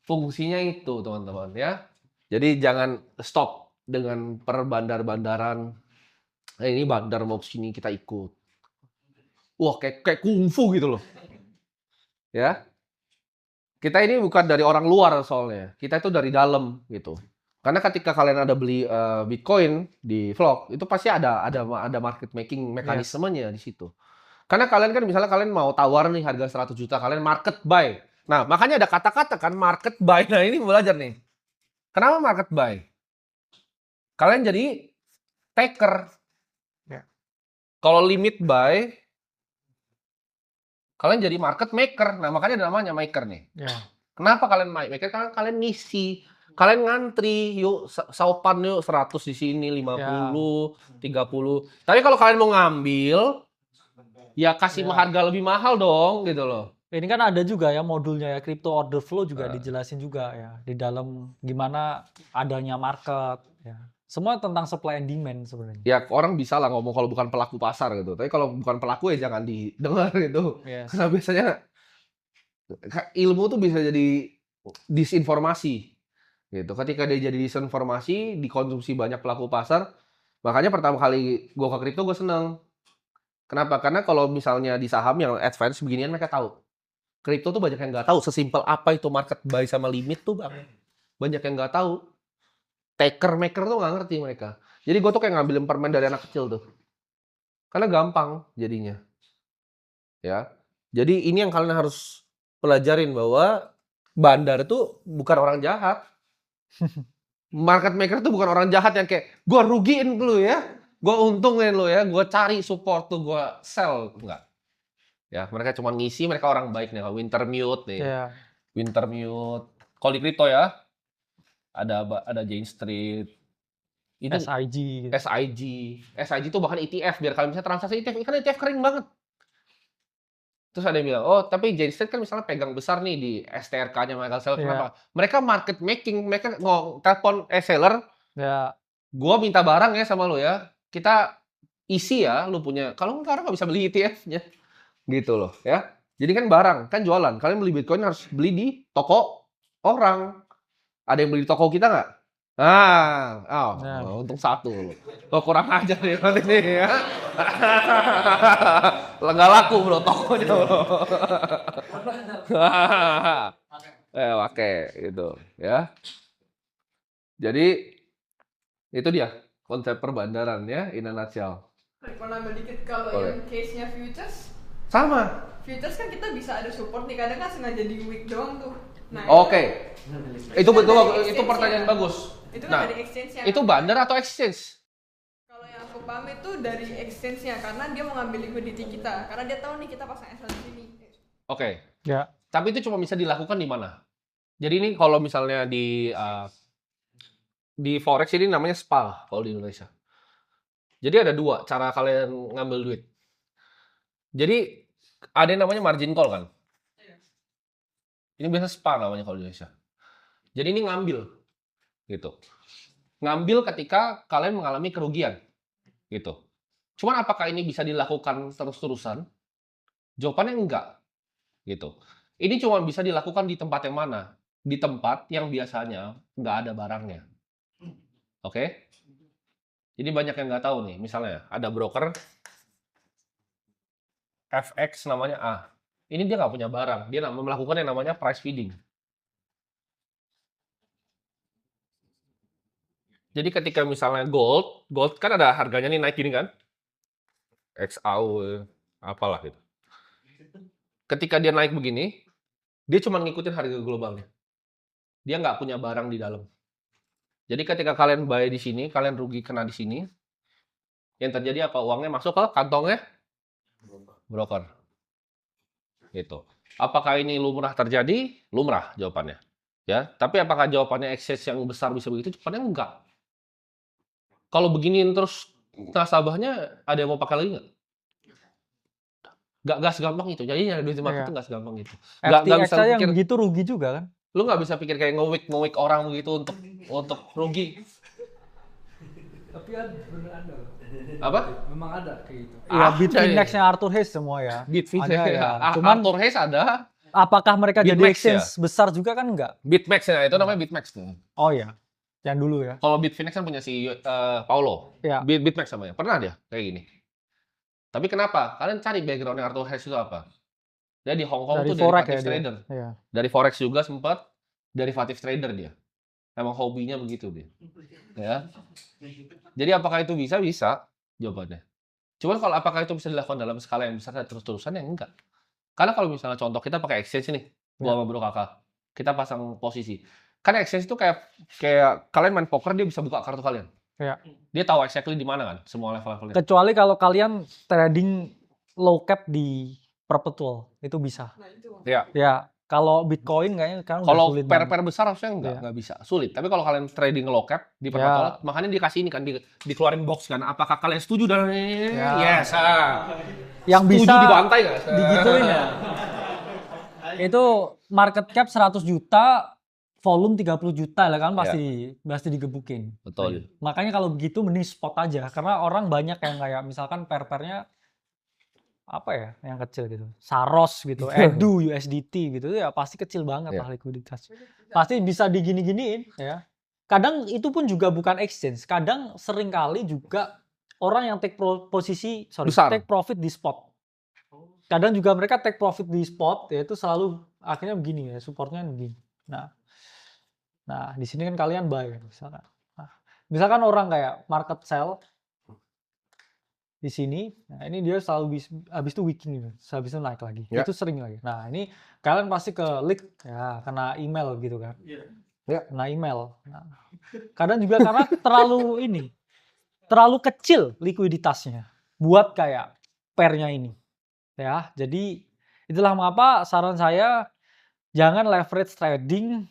Fungsinya itu teman-teman ya. Jadi jangan stop dengan perbandar-bandaran. Ini bandar mau sini kita ikut. Wah kayak kungfu gitu loh. Ya. Kita ini bukan dari orang luar soalnya. Kita itu dari dalam gitu. Karena ketika kalian ada beli Bitcoin di vlog, itu pasti ada market making mekanismenya di situ. Karena kalian kan misalnya kalian mau tawar nih harga 100 juta, kalian market buy. Nah, makanya ada kata-kata kan market buy. Nah, ini belajar nih. Kenapa market buy? Kalian jadi taker. Kalau limit buy, kalian jadi market maker. Nah, makanya ada namanya maker nih. Ya. Kenapa kalian maker? Karena kalian ngisi. Kalian ngantri, yuk saupan yuk 100 di sini, 50, 30. Tapi kalau kalian mau ngambil, ya kasih harga lebih mahal dong gitu loh. Ini kan ada juga ya modulnya ya, crypto order flow juga dijelasin juga ya di dalam gimana adanya market ya. Semua tentang supply and demand sebenarnya. Ya orang bisa lah ngomong kalau bukan pelaku pasar gitu. Tapi kalau bukan pelaku ya jangan didengar gitu. Yes. Karena biasanya ilmu tuh bisa jadi disinformasi gitu. Ketika dia jadi disinformasi, dikonsumsi banyak pelaku pasar, makanya pertama kali gue ke kripto gue seneng. Kenapa? Karena kalau misalnya di saham yang advance beginian mereka tahu. Kripto tuh banyak yang nggak tahu. Sesimpel apa itu market buy sama limit tuh banyak yang nggak tahu. Taker maker tuh nggak ngerti mereka. Jadi gue tuh kayak ngambilin permen dari anak kecil tuh. Karena gampang jadinya. Ya. Jadi ini yang kalian harus pelajarin bahwa bandar itu bukan orang jahat. Market maker tuh bukan orang jahat yang kayak gue rugiin lu ya, gue untungin lu ya, gue cari support tuh gue sell, enggak. Ya mereka cuma ngisi, mereka orang baik nih. Wintermute nih, Wintermute. Kalau di kripto ya ada Jane Street, itu SIG itu bahkan ETF biar kalian bisa transaksi ETF, kan ETF kering banget. Terus ada yang bilang, oh tapi Jane Street kan misalnya pegang besar nih di STRK-nya Michael Saylor. Kenapa? Mereka market making, mereka telepon seller, gua minta barang ya sama lo ya, kita isi ya, lu punya. Kalau enggak orang nggak bisa beli ETF-nya, gitu loh ya. Jadi kan barang, kan jualan. Kalian beli Bitcoin harus beli di toko orang. Ada yang beli di toko kita nggak? Untung satu. Oh, kurang ajar nih nanti nih ya. Nggak laku bro tokonya bro. Pakai gitu ya. Jadi itu dia konsep perbandaran ya in a nutshell. Kalau nambah dikit, kalau yang case-nya futures sama. Futures kan kita bisa ada support nih, kadang kan sengaja di week doang tuh. Nah, itu betul, itu pertanyaan bagus. Itu kan dari exchange-nya. Itu bandar atau exchange? Kalau yang aku paham itu dari exchange-nya, karena dia mau ngambil liquidity kita, karena dia tahu nih kita pasang SL di sini. Ya. Tapi itu cuma bisa dilakukan di mana? Jadi ini kalau misalnya di forex ini namanya SPA kalau di Indonesia. Jadi ada dua cara kalian ngambil duit. Jadi ada yang namanya margin call kan? Ini biasa SPA namanya kalau di Indonesia. Jadi ini ngambil, gitu. Ngambil ketika kalian mengalami kerugian, gitu. Cuman apakah ini bisa dilakukan terus-terusan? Jawabannya enggak, gitu. Ini cuma bisa dilakukan di tempat yang mana? Di tempat yang biasanya nggak ada barangnya. Oke? Jadi banyak yang nggak tahu nih. Misalnya ada broker FX namanya A. Ini dia nggak punya barang. Dia melakukan yang namanya price feeding. Jadi ketika misalnya gold kan ada harganya nih naik gini kan? XAU, apalah gitu. Ketika dia naik begini, dia cuma ngikutin harga globalnya. Dia nggak punya barang di dalam. Jadi ketika kalian buy di sini, kalian rugi kena di sini. Yang terjadi apa? Uangnya masuk ke kantongnya broker. Gitu. Apakah ini lumrah terjadi? Lumrah jawabannya. Ya, tapi apakah jawabannya exchange yang besar bisa begitu? Jawabannya enggak. Kalau beginiin terus nasabahnya ada yang mau pakai lagi nggak? Nggak segampang itu. Jadi nyari duit di market itu nggak segampang itu. Nggak bisa pikir yang begitu rugi juga kan? Lu nggak bisa pikir kayak ngewik orang begitu untuk rugi. Tapi bener ada. Apa? Memang ada kayak gitu. Iya, Bitfinex-nya Arthur Hayes semua ya. Bitfinex ya. Cuman Arthur Hayes ada. Apakah mereka jadi BitMEX exchange besar juga kan enggak? BitMEX ya, itu namanya BitMEX tuh. Oh ya, yang dulu ya. Kalau Bitfinex kan punya si Paulo. Ya. BitMEX namanya. Pernah dia kayak gini. Tapi kenapa? Kalian cari background-nya Arthur Hayes itu apa? Dia di Hong Kong tuh derivative trader. Ya. Dari forex juga sempat derivative trader dia. Emang hobinya begitu dia. Ya. Jadi apakah itu bisa? Bisa jawabannya. Cuman kalau apakah itu bisa dilakukan dalam skala yang besar dan terus-terusan ya enggak. Karena kalau misalnya contoh kita pakai exchange nih, gua sama Bro Kakak, kita pasang posisi. Kan exchange itu kayak kalian main poker dia bisa buka kartu kalian. Ya. Dia tahu exactly di mana kan semua level-levelnya. Kecuali kalau kalian trading low cap di perpetual itu bisa. Iya. Ya, kalau Bitcoin kayaknya kan udah Kalau sulit banget. pair-pair besar harusnya nggak bisa, sulit. Tapi kalau kalian trading low cap di perpetual, makanya dikasih ini kan, dikeluarin box kan. Apakah kalian setuju dan yes, yang setuju bisa dibantai nggak? digituin ya. Itu market cap 100 juta, volume 30 juta lah kan pasti digebukin. Betul. Makanya kalau begitu mending spot aja, karena orang banyak yang kayak misalkan pair-pairnya apa ya yang kecil gitu, Saros gitu, Edu, USDT gitu ya pasti kecil banget lah likuiditas. Pasti bisa digini-giniin ya. Kadang itu pun juga bukan exchange, kadang seringkali juga orang yang take profit di spot. Kadang juga mereka take profit di spot, ya itu selalu akhirnya begini ya, supportnya begini. Nah di sini kan kalian buy misalkan. Misalkan orang kayak market sell di sini, nah ini dia selalu habis itu weakening, habis itu naik lagi, itu sering lagi. Nah ini kalian pasti ke leak ya, kena email gitu kan, kena email. Nah, kadang juga karena terlalu kecil likuiditasnya buat kayak pairnya ini, ya. Jadi itulah mengapa saran saya jangan leverage trading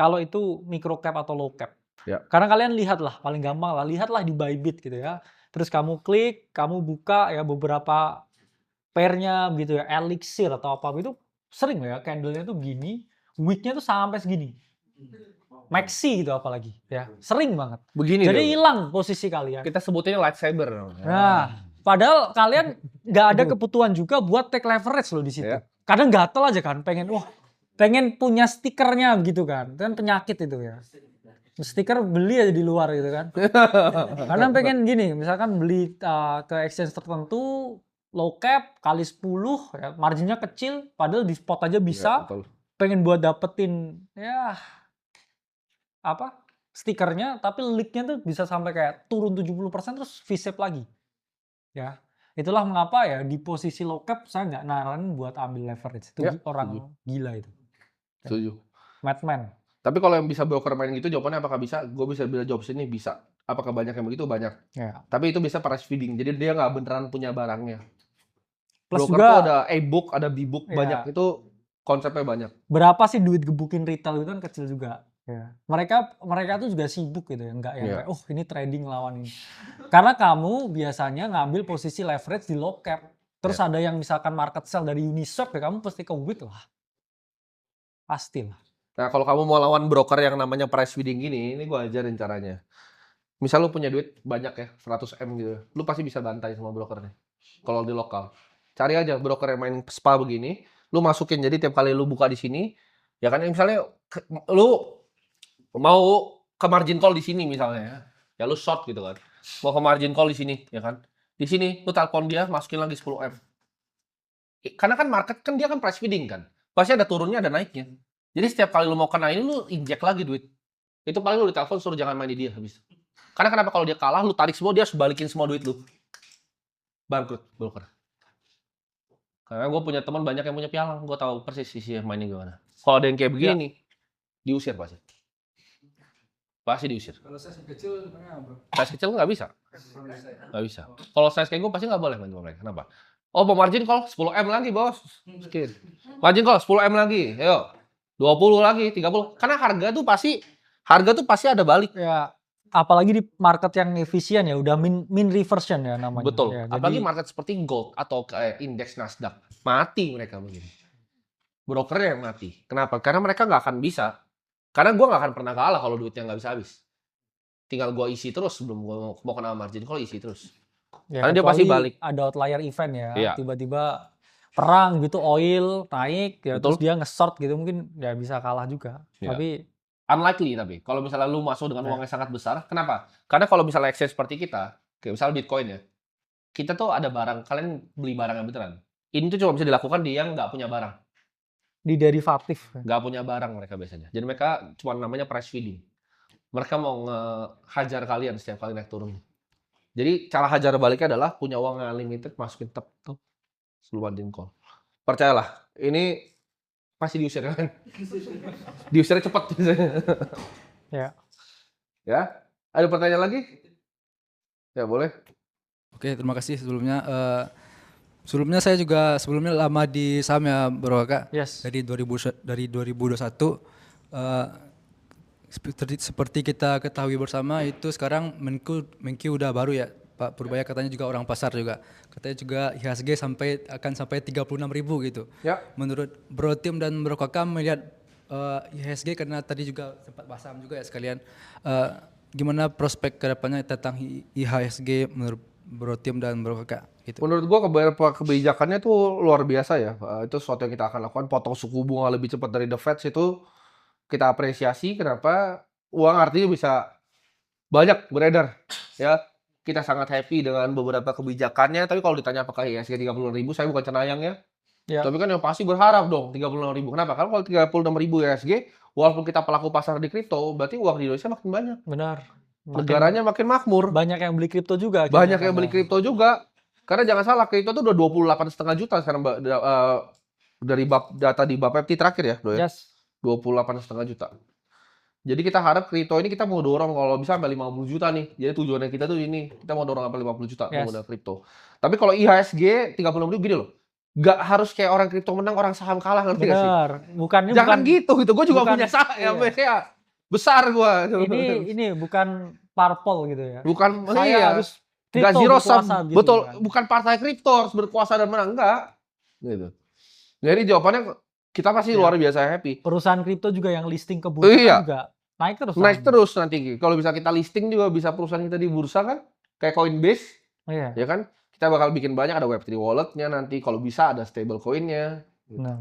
kalau itu micro cap atau low cap. Karena kalian lihatlah, paling gampang lah, lihatlah di Bybit gitu ya. Terus kamu klik, kamu buka ya beberapa pairnya gitu ya, Elixir atau apa itu sering ya candlenya tuh gini, wicknya tuh sampai segini. Maxi gitu apalagi ya, sering banget. Begini. Jadi hilang posisi kalian. Kita sebutinnya lightsaber. Nah, padahal kalian nggak ada kebutuhan juga buat take leverage loh di situ. Kadang gatel aja kan, pengen punya stikernya gitu kan, itu kan penyakit itu ya. Stiker beli aja di luar gitu kan. Karena pengen gini, misalkan beli ke exchange tertentu low cap kali 10 ya, marginnya kecil padahal di spot aja bisa. Pengen buat dapetin ya apa? Stikernya tapi leaknya tuh bisa sampai kayak turun 70% terus V-shape lagi. Ya. Itulah mengapa ya di posisi low cap saya nggak naranin buat ambil leverage. Itu orang gila itu. Setuju. Madman. Tapi kalau yang bisa broker main gitu, jawabannya apakah bisa? Gue bisa bilang jawab sini bisa. Apakah banyak yang begitu? Banyak. Tapi itu bisa price feeding. Jadi dia nggak beneran punya barangnya. Plus broker juga tuh ada e-book, ada b-book, banyak. Itu konsepnya banyak. Berapa sih duit gebukin retail itu kan kecil juga. Mereka tuh juga sibuk gitu ya. Nggak yang kayak, oh ini trading lawan ini. Karena kamu biasanya ngambil posisi leverage di low cap. Terus ada yang misalkan market sell dari Uniswap ya kamu pasti ke weak lah. Pastilah. Nah, kalau kamu mau lawan broker yang namanya price feeding gini, ini gue ajarin caranya. Misal lu punya duit banyak ya, 100 M gitu. Lu pasti bisa bantai sama brokernya. Kalau di lokal. Cari aja broker yang main SPA begini, lu masukin. Jadi tiap kali lu buka di sini, ya kan misalnya lu mau ke margin call di sini misalnya ya lu short gitu kan. Mau ke margin call di sini, ya kan. Di sini lu telepon dia, masukin lagi 10 M. Karena kan market kan dia kan price feeding kan. Pasti ada turunnya, ada naiknya. Jadi setiap kali lu mau kena ini, lu injek lagi duit. Itu paling lu ditelepon suruh jangan main di dia habis. Karena kenapa kalau dia kalah, lu tarik semua, dia harus balikin semua duit lu. Bangkrut broker. Karena gue punya teman banyak yang punya pialang, gue tahu persis isi mainnya gimana. Kalau ada yang kayak begini, diusir pasti. Pasti diusir. Kalau size kecil gimana bro? Size kecil nggak bisa. Nggak bisa. Kalau size kayak gue pasti nggak boleh main sama mereka. Kenapa? Oh mau margin call 10 M lagi bos. Margin call 10 M lagi, ayo. 20 lagi, 30. Karena harga tuh pasti ada balik. Ya, apalagi di market yang efisien ya, udah min reversion ya namanya. Betul. Ya, apalagi jadi, market seperti gold atau kayak indeks Nasdaq. Mati mereka begini. Brokernya yang mati. Kenapa? Karena mereka nggak akan bisa. Karena gue nggak akan pernah kalah kalau duitnya nggak bisa habis. Tinggal gue isi terus sebelum gue mau kena margin call, isi terus. ya, Karena dia pasti balik. Ada outlier event ya, Iya. tiba-tiba perang gitu, oil naik ya, Betul. terus dia nge-short gitu mungkin ya bisa kalah juga. Iya. Tapi Unlikely tapi kalau misalnya lu masuk dengan uang yang sangat besar, kenapa? Karena kalau misalnya exchange seperti kita, kayak misalnya Bitcoin ya, kita tuh ada barang, kalian beli barang yang beneran. Ini tuh cuma bisa dilakukan di yang nggak punya barang. di derivatif. Nggak punya barang mereka biasanya. Jadi mereka cuma namanya price feeding. Mereka mau ngehajar kalian setiap kali naik turun. Jadi cara hajar baliknya adalah punya uang yang limited, masukin tep sebelum margin call. Percayalah, ini pasti diusir kan? Diusirnya cepat. Ya. Ya. Ada pertanyaan lagi? Ya boleh. Oke, terima kasih sebelumnya. Sebelumnya saya juga lama di saham ya Bro Kak. Yes. Dari 2021 seperti kita ketahui bersama itu sekarang Menkyu udah baru ya. Pak Purbaya katanya juga orang pasar juga. Katanya juga IHSG akan sampai 36.000 gitu. Ya. Menurut Bro Tim dan Bro Kakak melihat IHSG karena tadi juga sempat bahas saham juga ya sekalian. Gimana prospek kedepannya tentang IHSG menurut Bro Tim dan Bro Kakak? Gitu. Menurut gua kebijakannya tuh luar biasa ya. Itu sesuatu yang kita akan lakukan. Potong suku bunga lebih cepat dari The Fed itu kita apresiasi. Kenapa? Uang artinya bisa banyak beredar. Ya, kita sangat happy dengan beberapa kebijakannya. Tapi kalau ditanya apakah IHSG 36.000, saya bukan cenayang ya. Ya. Tapi kan yang pasti berharap dong 36.000. Kenapa? Karena kalau 36.000 IHSG, walaupun kita pelaku pasar di kripto, berarti uang di Indonesia makin banyak. Benar. Negaranya makin makmur. Banyak yang beli kripto juga. Banyak yang beli kripto juga. Karena jangan salah, kripto itu udah 28,5 juta sekarang dari data di Bapepti terakhir ya, Bro ya. Yes. 28,5 juta. Jadi kita harap kripto ini kita mau dorong kalau bisa sampai 50 juta nih. Jadi tujuannya kita tuh ini, kita mau dorong sampai 50 juta pengguna kripto. Tapi kalau IHSG 36.000 gini loh. Gak harus kayak orang kripto menang, orang saham kalah, ngerti gak sih? Benar. Jangan gitu. Gue juga bukan, punya saham iya. besar gue. Ini bukan parpol gitu ya. Bukan, saya harus gak zero sum, gitu, betul, kan? bukan partai kripto harus berkuasa dan menang, enggak. Gitu. Jadi jawabannya kita pasti luar biasa happy. Perusahaan kripto juga yang listing ke bursa juga naik terus. Naik terus nanti. Kalau bisa kita listing juga bisa perusahaan kita di bursa kan, kayak Coinbase, ya kan. Kita bakal bikin banyak, ada Web3 walletnya nanti. Kalau bisa ada stable coinnya. Gitu. Nah.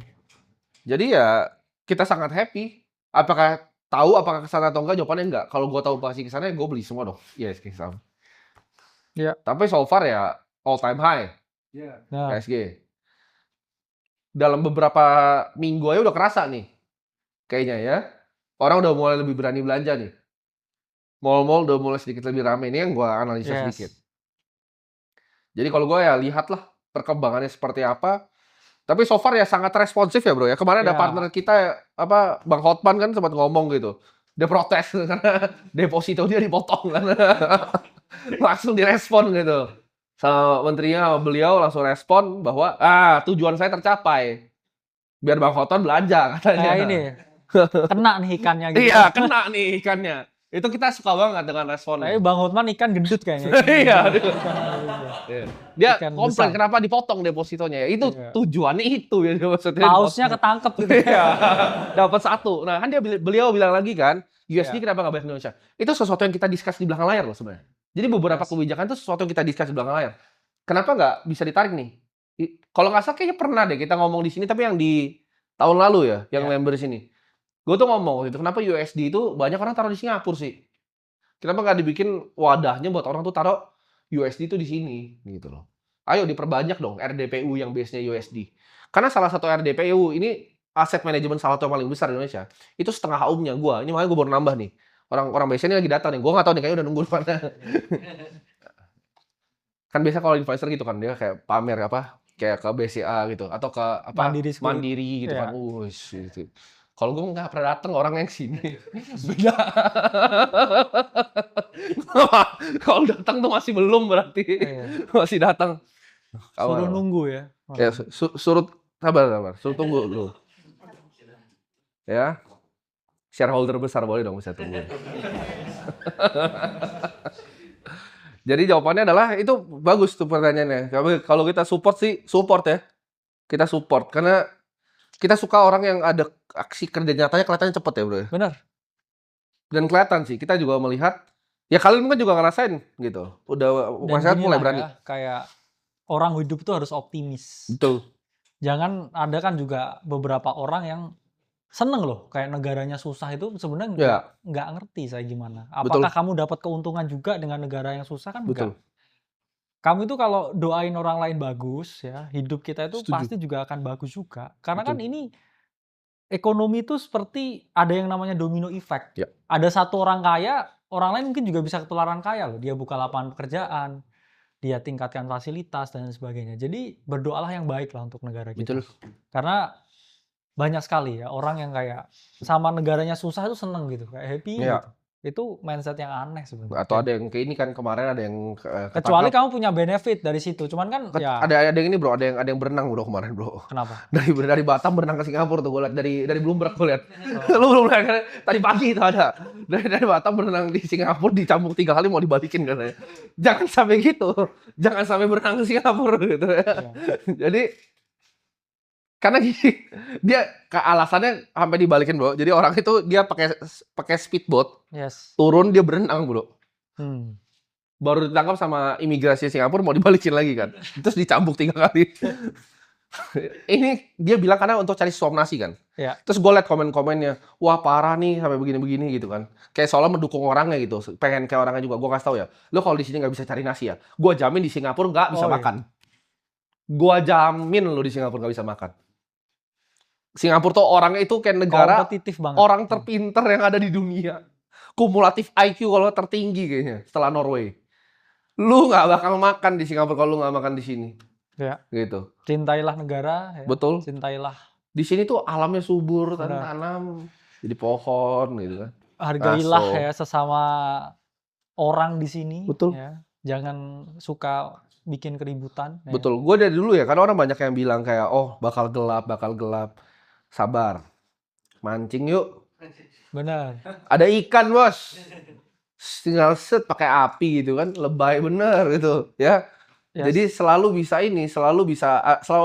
Jadi ya kita sangat happy. Apakah kesana atau enggak? Jawabannya enggak. Kalau gue tahu pasti kesana, gue beli semua dong. Yes, sama. Ya. Tapi so far ya all time high. IHSG. Dalam beberapa minggu aja udah kerasa nih. Kayaknya ya. Orang udah mulai lebih berani belanja nih. Mall-mall udah mulai sedikit lebih rame. Ini yang gue analisa sedikit. Jadi kalau gue ya lihatlah perkembangannya seperti apa. Tapi so far ya sangat responsif ya bro ya. Kemarin ada partner kita Bang Hotman kan sempat ngomong gitu. Dia protes karena deposito dia dipotong kan. Langsung direspon gitu. Sama menterinya, sama beliau langsung respon bahwa tujuan saya tercapai. Biar Bang Hotman belanja katanya. Ini kena nih ikannya gitu. Iya, kena nih ikannya. Itu kita suka banget dengan responnya. Tapi Bang Hotman ikan gendut kayaknya. Iya. Dia komplain kenapa dipotong depositonya. Itu tujuannya itu ya. Pausnya ketangkep gitu. Iya. Dapat satu. Nah kan beliau bilang lagi kan, USD kenapa nggak bayar Indonesia? Itu sesuatu yang kita discuss di belakang layar loh sebenarnya. Jadi beberapa kebijakan itu sesuatu yang kita discuss di belakang layar. Kenapa nggak bisa ditarik nih? Kalau nggak salah kayaknya pernah deh kita ngomong di sini, tapi yang di tahun lalu ya, yang member di sini. Gue tuh ngomong waktu itu, kenapa USD itu banyak orang taruh di Singapura sih? Kenapa nggak dibikin wadahnya buat orang tuh taruh USD itu di sini, gitu loh. Ayo diperbanyak dong RDPU yang base-nya USD. Karena salah satu RDPU ini aset manajemen salah satu yang paling besar di Indonesia. Itu setengah umnya gue. Ini makanya gue baru nambah nih. Orang biasanya lagi datang nih. Gue nggak tahu nih, kayaknya udah nunggu di mana. Kan biasa kalau investor gitu kan dia kayak pamer kayak ke BCA gitu atau ke Mandiri gitu kan. Gitu. Kalau gue nggak pernah datang orang yang sini. Beda. Kalau datang tuh masih belum berarti. Masih datang. Suruh nunggu ya. Ya, sabar. Suruh tunggu dulu. Ya. Shareholder besar boleh dong bisa tunggu. Jadi jawabannya adalah itu bagus tuh pertanyaannya. Kalau kita support ya. Kita support karena kita suka orang yang ada aksi kerja nyatanya kelihatannya cepet ya bro ya. Benar. Dan kelihatan sih, kita juga melihat, ya kalian mungkin juga ngerasain gitu. Udah masyarakat mulai berani. Ya, kayak orang hidup tuh harus optimis. Betul. Jangan ada kan juga beberapa orang yang seneng loh, kayak negaranya susah itu sebenarnya nggak ngerti saya gimana. Apakah kamu dapat keuntungan juga dengan negara yang susah kan? Betul. Enggak. Kamu itu kalau doain orang lain bagus ya, hidup kita itu pasti juga akan bagus juga. Karena kan ini ekonomi itu seperti ada yang namanya domino effect. Ya. Ada satu orang kaya, orang lain mungkin juga bisa ketularan kaya loh. Dia buka lapangan pekerjaan, dia tingkatkan fasilitas dan sebagainya. Jadi berdoalah yang baik lah untuk negara kita. Betul. Karena banyak sekali ya orang yang kayak sama negaranya susah itu seneng gitu, kayak happy gitu. Itu mindset yang aneh sebenarnya. Atau ada yang kayak ini kan kemarin ada yang Kecuali ketangkap. kamu punya benefit dari situ. Cuman kan ya Ada yang ini bro, ada yang berenang bro kemarin bro. kenapa? Dari Batam berenang ke Singapura tuh gue liat dari Bloomberg gue liat. Lu belum lihat kan? Tadi pagi itu ada. Dari Batam berenang di Singapura dicambuk 3 kali mau dibalikin katanya. Jangan sampai gitu. Jangan sampai berenang ke Singapura gitu ya. Jadi karena gini, dia alasannya sampai dibalikin bro. Jadi orang itu dia pakai speedboat, Yes. turun dia berenang bro. Hmm. Baru ditangkap sama imigrasi Singapura mau dibalikin lagi kan. Terus dicambuk 3 kali. Ini dia bilang karena untuk cari suap nasi kan. Ya. Terus gue liat komen-komennya, wah parah nih sampai begini-begini gitu kan. Kayak seolah mendukung orangnya gitu, pengen kayak orangnya juga. Gue kasih tau ya, lo kalau di sini nggak bisa cari nasi ya, gue jamin di Singapura nggak bisa makan. Gue jamin lo di Singapura nggak bisa makan. Singapura tuh orangnya itu kayak negara Kompetitif banget. orang terpinter yang ada di dunia. Kumulatif IQ kalau tertinggi kayaknya setelah Norway. Lu nggak bakal makan di Singapura kalau lu nggak makan di sini. Ya. Gitu. Cintailah negara. Ya. Betul. Cintailah. Di sini tuh alamnya subur, Benar. tanam, jadi pohon gitu kan. Hargailah Aso. ya sesama orang di sini. Betul. Ya. Jangan suka bikin keributan. Ya. Betul. Gue dari dulu ya, karena orang banyak yang bilang kayak, oh bakal gelap. Sabar. Mancing yuk. Benar. Ada ikan bos. Tinggal set pakai api gitu kan, lebay bener gitu ya. Yes. Jadi selalu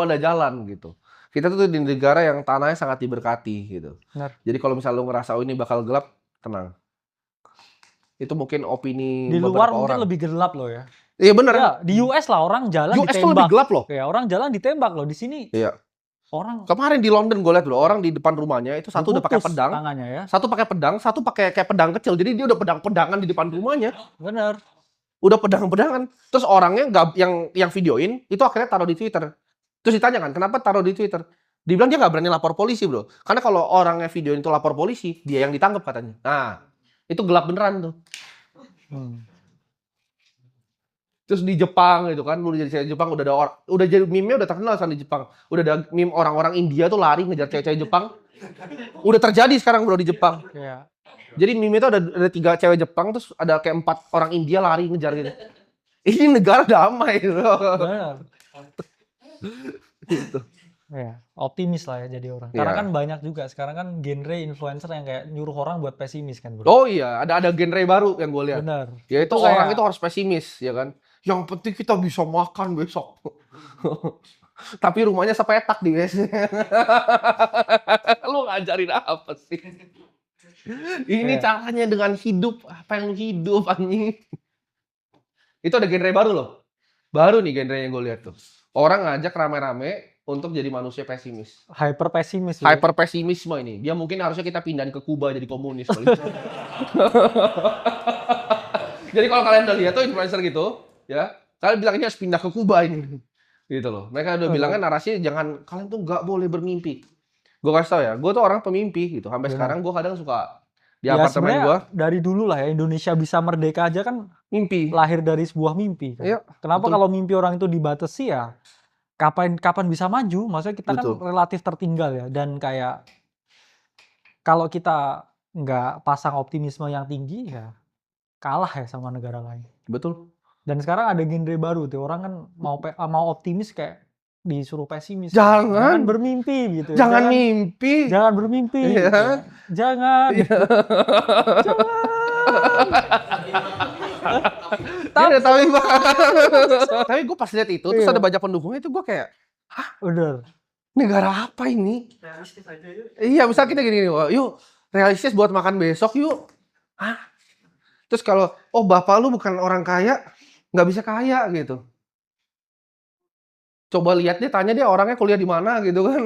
ada jalan gitu. Kita tuh di negara yang tanahnya sangat diberkati gitu. Benar. Jadi kalau misalnya lu ngerasa oh, ini bakal gelap, tenang. Itu mungkin opini Di luar beberapa mungkin orang. lebih gelap loh ya. Iya bener. Ya, di US lah orang jalan US tuh ditembak. lebih gelap loh. Ya, orang jalan ditembak loh. Di sini Iya. orang Kemarin di London gue liat loh, orang di depan rumahnya itu satu udah pakai diputus pedang, tangannya ya. satu pakai pedang, satu pakai kayak pedang kecil. Jadi dia udah pedang-pedangan di depan rumahnya. Bener. Udah pedang-pedangan. Terus orangnya nggak yang videoin itu akhirnya taruh di Twitter. Terus ditanya kan, kenapa taruh di Twitter? Dibilang dia nggak berani lapor polisi bro. Karena kalau orangnya videoin itu lapor polisi, dia yang ditangkap katanya. Nah, itu gelap beneran tuh. Terus di Jepang gitu kan, udah jadi Jepang udah jadi meme-nya udah terkenal sama di Jepang. Udah ada meme orang-orang India tuh lari ngejar cewek-cewek Jepang. Udah terjadi sekarang bro di Jepang. Ya. Jadi meme itu ada 3 cewek Jepang terus ada kayak 4 orang India lari ngejar gitu. Ini negara damai bro. Benar. Gitu. Ya, optimis lah ya jadi orang. Karena Iya. kan banyak juga sekarang kan genre influencer yang kayak nyuruh orang buat pesimis kan, bro. Oh iya, ada genre baru yang gue lihat. Benar. Yaitu Itu orang kayak- itu harus pesimis, ya kan? Yang penting kita bisa makan besok. Tapi rumahnya sepetak di WC. Lu ngajarin apa sih? Ini Iya. caranya dengan hidup. Apa yang lu hidup, anjing? Itu ada genre baru loh. Baru nih genre yang gue lihat tuh. Orang ngajak rame-rame untuk jadi manusia pesimis. Hyper pesimis. ya. Hyper pesimisme ini. Dia mungkin harusnya kita pindahin ke Kuba jadi komunis. kali. Jadi kalau kalian udah lihat tuh influencer gitu, ya, kalian bilang ini harus pindah ke Kuba ini. Gitu loh. Mereka udah bilangnya narasinya jangan, kalian tuh nggak boleh bermimpi. Gue kasih tau ya, gue tuh orang pemimpi gitu. Sampai Benar. sekarang gue kadang suka di Ya, apartemen sebenarnya gue dari dulu lah ya Indonesia bisa merdeka aja kan mimpi. lahir dari sebuah mimpi. Kan? Iya, Kenapa betul. kalau mimpi orang itu dibatasi ya? Kapan bisa maju? Maksudnya kita Betul. kan relatif tertinggal ya. Dan kayak kalau kita nggak pasang optimisme yang tinggi ya kalah ya sama negara lain. Betul. Dan sekarang ada genre baru tuh orang kan mau optimis kayak disuruh pesimis. Jangan. bermimpi gitu. Jangan mimpi. Jangan bermimpi. Iya. gitu. Jangan. Iya, tapi gue pas lihat itu, terus Iya. ada banyak pendukungnya itu gue kayak, Bener. negara apa ini? Iya, misal kita gini, wah, yuk realistis buat makan besok yuk. Hah? Terus kalau, oh bapak lu bukan orang kaya, nggak bisa kaya gitu. Coba lihat dia, tanya dia orangnya kuliah di mana gitu kan.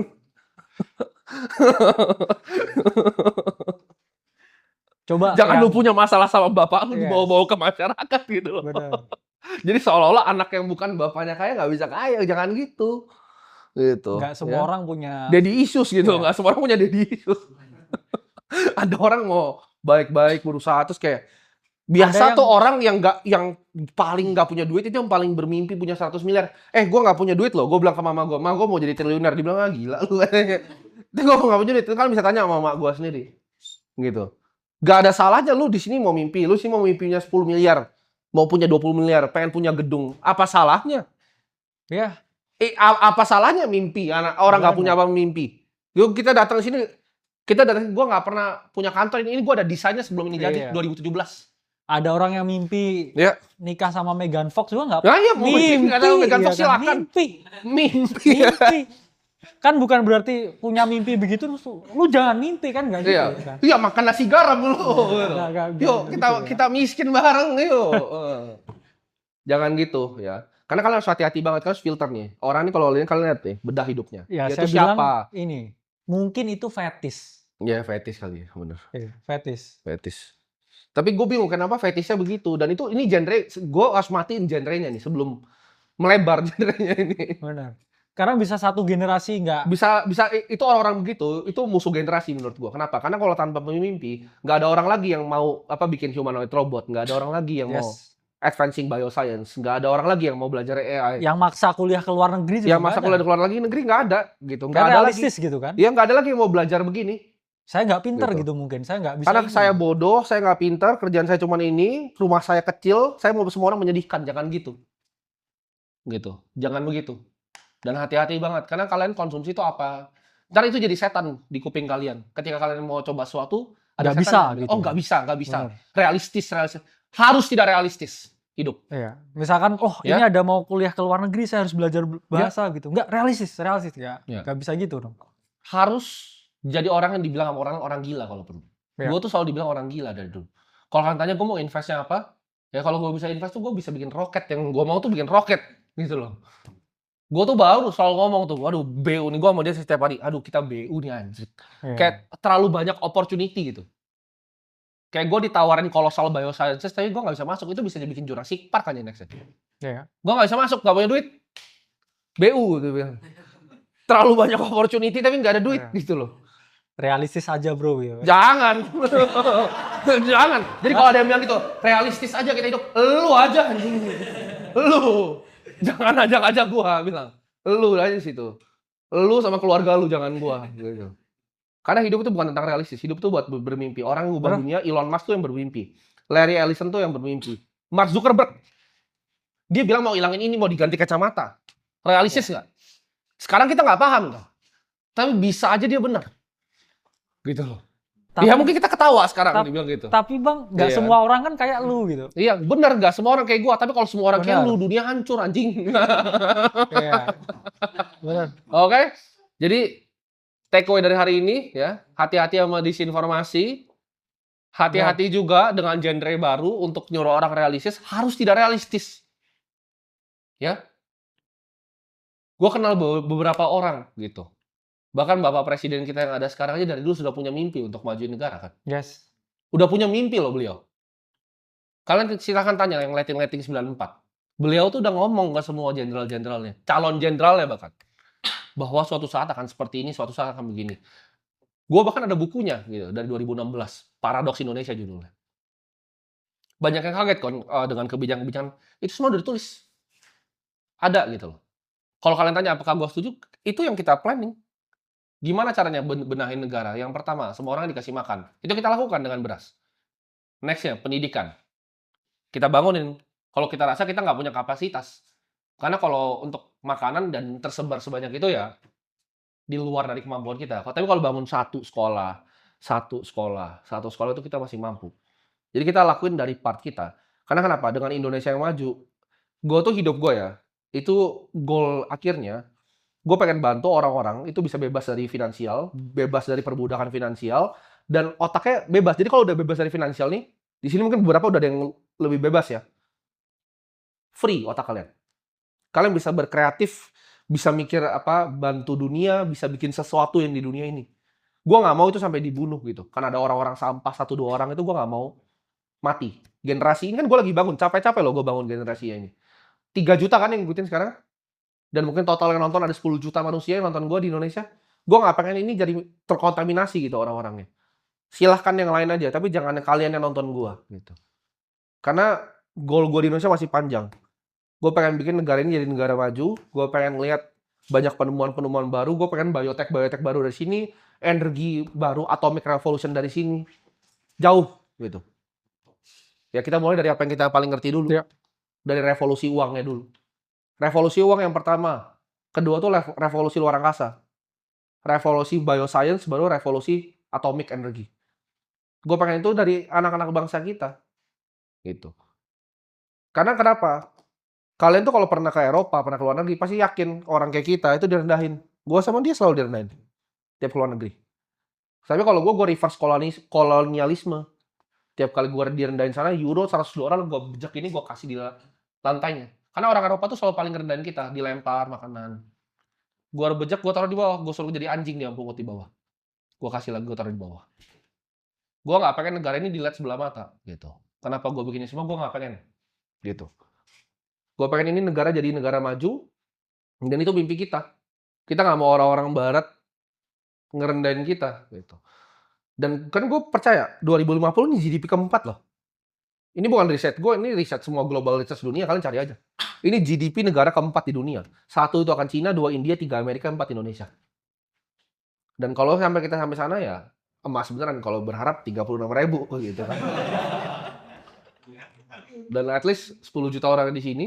Coba Jangan yang- lu punya masalah sama bapak lu Yes. dibawa-bawa ke masyarakat gitu loh. Bener. Jadi seolah-olah anak yang bukan bapaknya kaya nggak bisa kaya, jangan gitu. Gitu. Nggak semua ya. orang punya Daddy issues gitu, Iya. nggak semua orang punya daddy issues. Ada orang mau baik-baik berusaha terus kayak biasa Ada tuh orang yang paling nggak punya duit itu yang paling bermimpi punya 100 miliar. Gue nggak punya duit loh. Gue bilang ke mama gue mau jadi triliuner. Dibilang gila lu. Tapi gue nggak punya duit. Itu kan bisa tanya sama mama gue sendiri. Gitu. Gak ada salahnya lu di sini mau mimpi, lu sini mau mimpinya 10 miliar, mau punya 20 miliar, pengen punya gedung. Apa salahnya? Ya, Apa salahnya mimpi? Orang nggak punya apa mimpi. Yuk kita datang sini, gue nggak pernah punya kantor ini gue ada desainnya sebelum ini jadi 2017. ada orang yang mimpi nikah sama Megan Fox juga nggak? Nah, iya, mimpi. Ada Megan Fox ya kan? silakan. Mimpi. Kan bukan berarti punya mimpi begitu lu jangan mimpi kan nggak gitu Iya. kan? Iya, makan nasi garam lu. Yuk gitu kita miskin bareng yuk. Jangan gitu ya. Karena kalian harus hati-hati banget, kalian harus filter nih. Orang ini kalau kalian lihat nih, bedah hidupnya. Ya, Dia saya tuh bilang siapa? ini, mungkin itu fetis. Ya, fetis kali ya, bener. Iya, fetis. Fetis. Tapi gue bingung kenapa fetisnya begitu. Dan ini genre, gue harus matiin genrenya nih sebelum melebar genrenya ini. Benar. Karena bisa satu generasi nggak. Bisa itu orang-orang begitu, itu musuh generasi menurut gue. Kenapa? Karena kalau tanpa mimpi, nggak ada orang lagi yang mau bikin humanoid robot, nggak ada orang lagi yang mau advancing bioscience, nggak ada orang lagi yang mau belajar AI. Yang maksa kuliah ke luar negeri juga. Yang maksa kuliah ke luar negeri nggak ada gitu. Nggak ada realistis lagi. Gitu kan? Iya, nggak ada lagi yang mau belajar begini. Saya nggak pinter gitu mungkin, saya nggak bisa. Karena saya bodoh, saya nggak pinter, kerjaan saya cuma ini, rumah saya kecil, saya mau semua orang menyedihkan, jangan gitu. Gitu, jangan begitu. Dan hati-hati banget, karena kalian konsumsi itu apa? Ntar itu jadi setan di kuping kalian. Ketika kalian mau coba sesuatu, ada nggak bisa gitu. Oh nggak bisa. Realistis. Harus tidak realistis hidup. Iya. Misalkan, ini ada mau kuliah ke luar negeri, saya harus belajar bahasa gitu. Nggak realistis ya. Nggak bisa gitu dong. Harus jadi orang yang dibilang sama orang gila kalau perlu. Gue tuh selalu dibilang orang gila dari dulu. Kalau kalian tanya gue mau investnya apa, ya kalau gue bisa invest tuh gue bisa bikin roket. Yang gue mau tuh bikin roket gitu loh. Gue tuh baru selalu ngomong tuh, aduh BU nih, gue sama dia setiap hari, aduh kita BU nih anjir. Kayak terlalu banyak opportunity gitu. Kayak gue ditawarin kolosal biosciences, tapi gue gak bisa masuk. Itu bisa dibikin Jurassic Park aja next. Gue gak bisa masuk, gak punya duit. BU gitu. Terlalu banyak opportunity tapi gak ada duit gitu loh. Realistis aja bro ya. Jangan. Jangan. Jadi kalau ada yang bilang gitu, realistis aja kita hidup. Lu aja anjing. Lu. Jangan ajak-ajak gua bilang. Lu aja di situ. Lu sama keluarga lu, jangan gua gitu. Karena hidup itu bukan tentang realistis, hidup itu buat bermimpi. Orang yang ubah dunia, Elon Musk tuh yang bermimpi. Larry Ellison tuh yang bermimpi. Mark Zuckerberg. Dia bilang mau hilangin ini, mau diganti kacamata. Realistis nggak? Sekarang kita nggak paham tuh. Tapi bisa aja dia benar. Gitu loh. Ya mungkin kita ketawa sekarang dibilang gitu. Tapi bang, nggak semua orang kan kayak lu gitu. Iya, benar, nggak semua orang kayak gua. Tapi kalau semua orang kayak lu, dunia hancur anjing. Iya. Benar. Oke. Jadi take away dari hari ini ya, hati-hati sama disinformasi. Hati-hati juga dengan genre baru untuk nyuruh orang realistis, harus tidak realistis. Ya. Gua kenal beberapa orang gitu. Bahkan Bapak Presiden kita yang ada sekarang aja dari dulu sudah punya mimpi untuk majuin negara kan. Yes. Udah punya mimpi loh beliau. Kalian silahkan tanya yang letting-letting 94. Beliau tuh udah ngomong ke semua jenderal-jenderalnya, calon jenderalnya bahkan. Bahwa suatu saat akan seperti ini, suatu saat akan begini. Gue bahkan ada bukunya gitu dari 2016, Paradoks Indonesia judulnya. Banyak yang kaget kan dengan kebijakan-kebijakan itu semua udah ditulis. Ada gitu loh. Kalau kalian tanya apakah gue setuju, itu yang kita planning. Gimana caranya benahin negara? Yang pertama, semua orang dikasih makan. Itu kita lakukan dengan beras. Nextnya, pendidikan. Kita bangunin. Kalau kita rasa kita nggak punya kapasitas. Karena kalau untuk makanan dan tersebar sebanyak itu ya, di luar dari kemampuan kita. Tapi kalau bangun satu sekolah itu kita masih mampu. Jadi kita lakuin dari part kita. Karena kenapa? Dengan Indonesia yang maju, hidup gue ya, itu goal akhirnya, gue pengen bantu orang-orang itu bisa bebas dari finansial, bebas dari perbudakan finansial, dan otaknya bebas. Jadi kalau udah bebas dari finansial nih, di sini mungkin beberapa udah ada yang lebih bebas ya. Free otak kalian. Kalian bisa berkreatif, bisa mikir bantu dunia, bisa bikin sesuatu yang di dunia ini. Gue nggak mau itu sampai dibunuh gitu. Karena ada orang-orang sampah 1-2 orang itu gue nggak mau mati. Generasi ini kan gue lagi bangun, capek-capek loh gue bangun generasi ini. 3 juta kan yang ngikutin sekarang. Dan mungkin total yang nonton ada 10 juta manusia yang nonton gue di Indonesia. Gue nggak pengen ini jadi terkontaminasi gitu orang-orangnya. Silahkan yang lain aja, tapi jangan kalian yang nonton gue gitu. Karena goal gue di Indonesia masih panjang. Gue pengen bikin negara ini jadi negara maju. Gue pengen lihat banyak penemuan-penemuan baru. Gue pengen biotech baru dari sini, energi baru, atomic revolution dari sini. jauh gitu. Ya kita mulai dari apa yang kita paling ngerti dulu. Iya. Dari revolusi uangnya dulu. Revolusi uang yang pertama. Kedua tuh revolusi luar angkasa. Revolusi bioscience, baru revolusi atomic energy. Gue pengen itu dari anak-anak bangsa kita. Gitu. Karena kenapa? Kalian tuh kalau pernah ke Eropa, pernah ke luar negeri, pasti yakin orang kayak kita itu direndahin. Gue sama dia selalu direndahin. Tiap ke luar negeri. Tapi kalau gue reverse kolonialisme. Tiap kali gue direndahin sana, euro $100, gue bejek ini, gue kasih di lantainya. Karena orang Eropa tuh selalu paling ngerendahin kita, dilempar makanan. Gue bejek, gue taruh di bawah, gue suruh jadi anjing dia pungut di bawah. Gue kasih lagi, gue taruh di bawah. Gue nggak pengen negara ini dilihat sebelah mata, gitu. Kenapa gue begini semua? Gue nggak pengen, gitu. Gue pengen ini negara jadi negara maju, dan itu mimpi kita. Kita nggak mau orang-orang Barat ngerendahin kita, gitu. Dan kan gue percaya 2050 ini GDP keempat loh. Ini bukan riset gue, ini riset semua global research dunia, kalian cari aja. Ini GDP negara keempat di dunia. 1 itu akan Cina, 2 India, 3 Amerika, 4 Indonesia. Dan kalau kita sampai sana ya emas beneran, kalau berharap 36.000 gitu kan. Dan at least 10 juta orang di sini.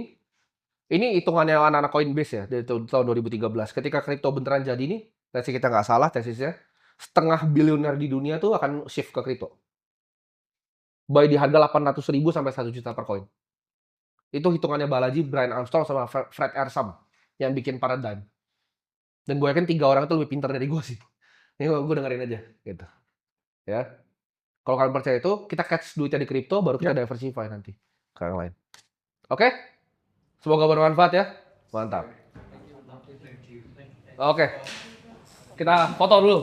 Ini hitungannya anak-anak Coinbase ya dari tahun 2013. Ketika kripto beneran jadi nih, tesis kita nggak salah tesisnya, setengah bilioner di dunia tuh akan shift ke kripto. Buy di harga 800.000 sampai 1 juta per koin. Itu hitungannya Balaji, Brian Armstrong, sama Fred Ersam yang bikin paradigm. Dan gue yakin 3 orang itu lebih pintar dari gue sih. Ini gue dengerin aja gitu. Ya. Kalau kalian percaya itu, kita catch duitnya di kripto, baru kita diversify nanti ke yang lain. Oke? Semoga bermanfaat ya. Mantap. Oke. Kita foto dulu.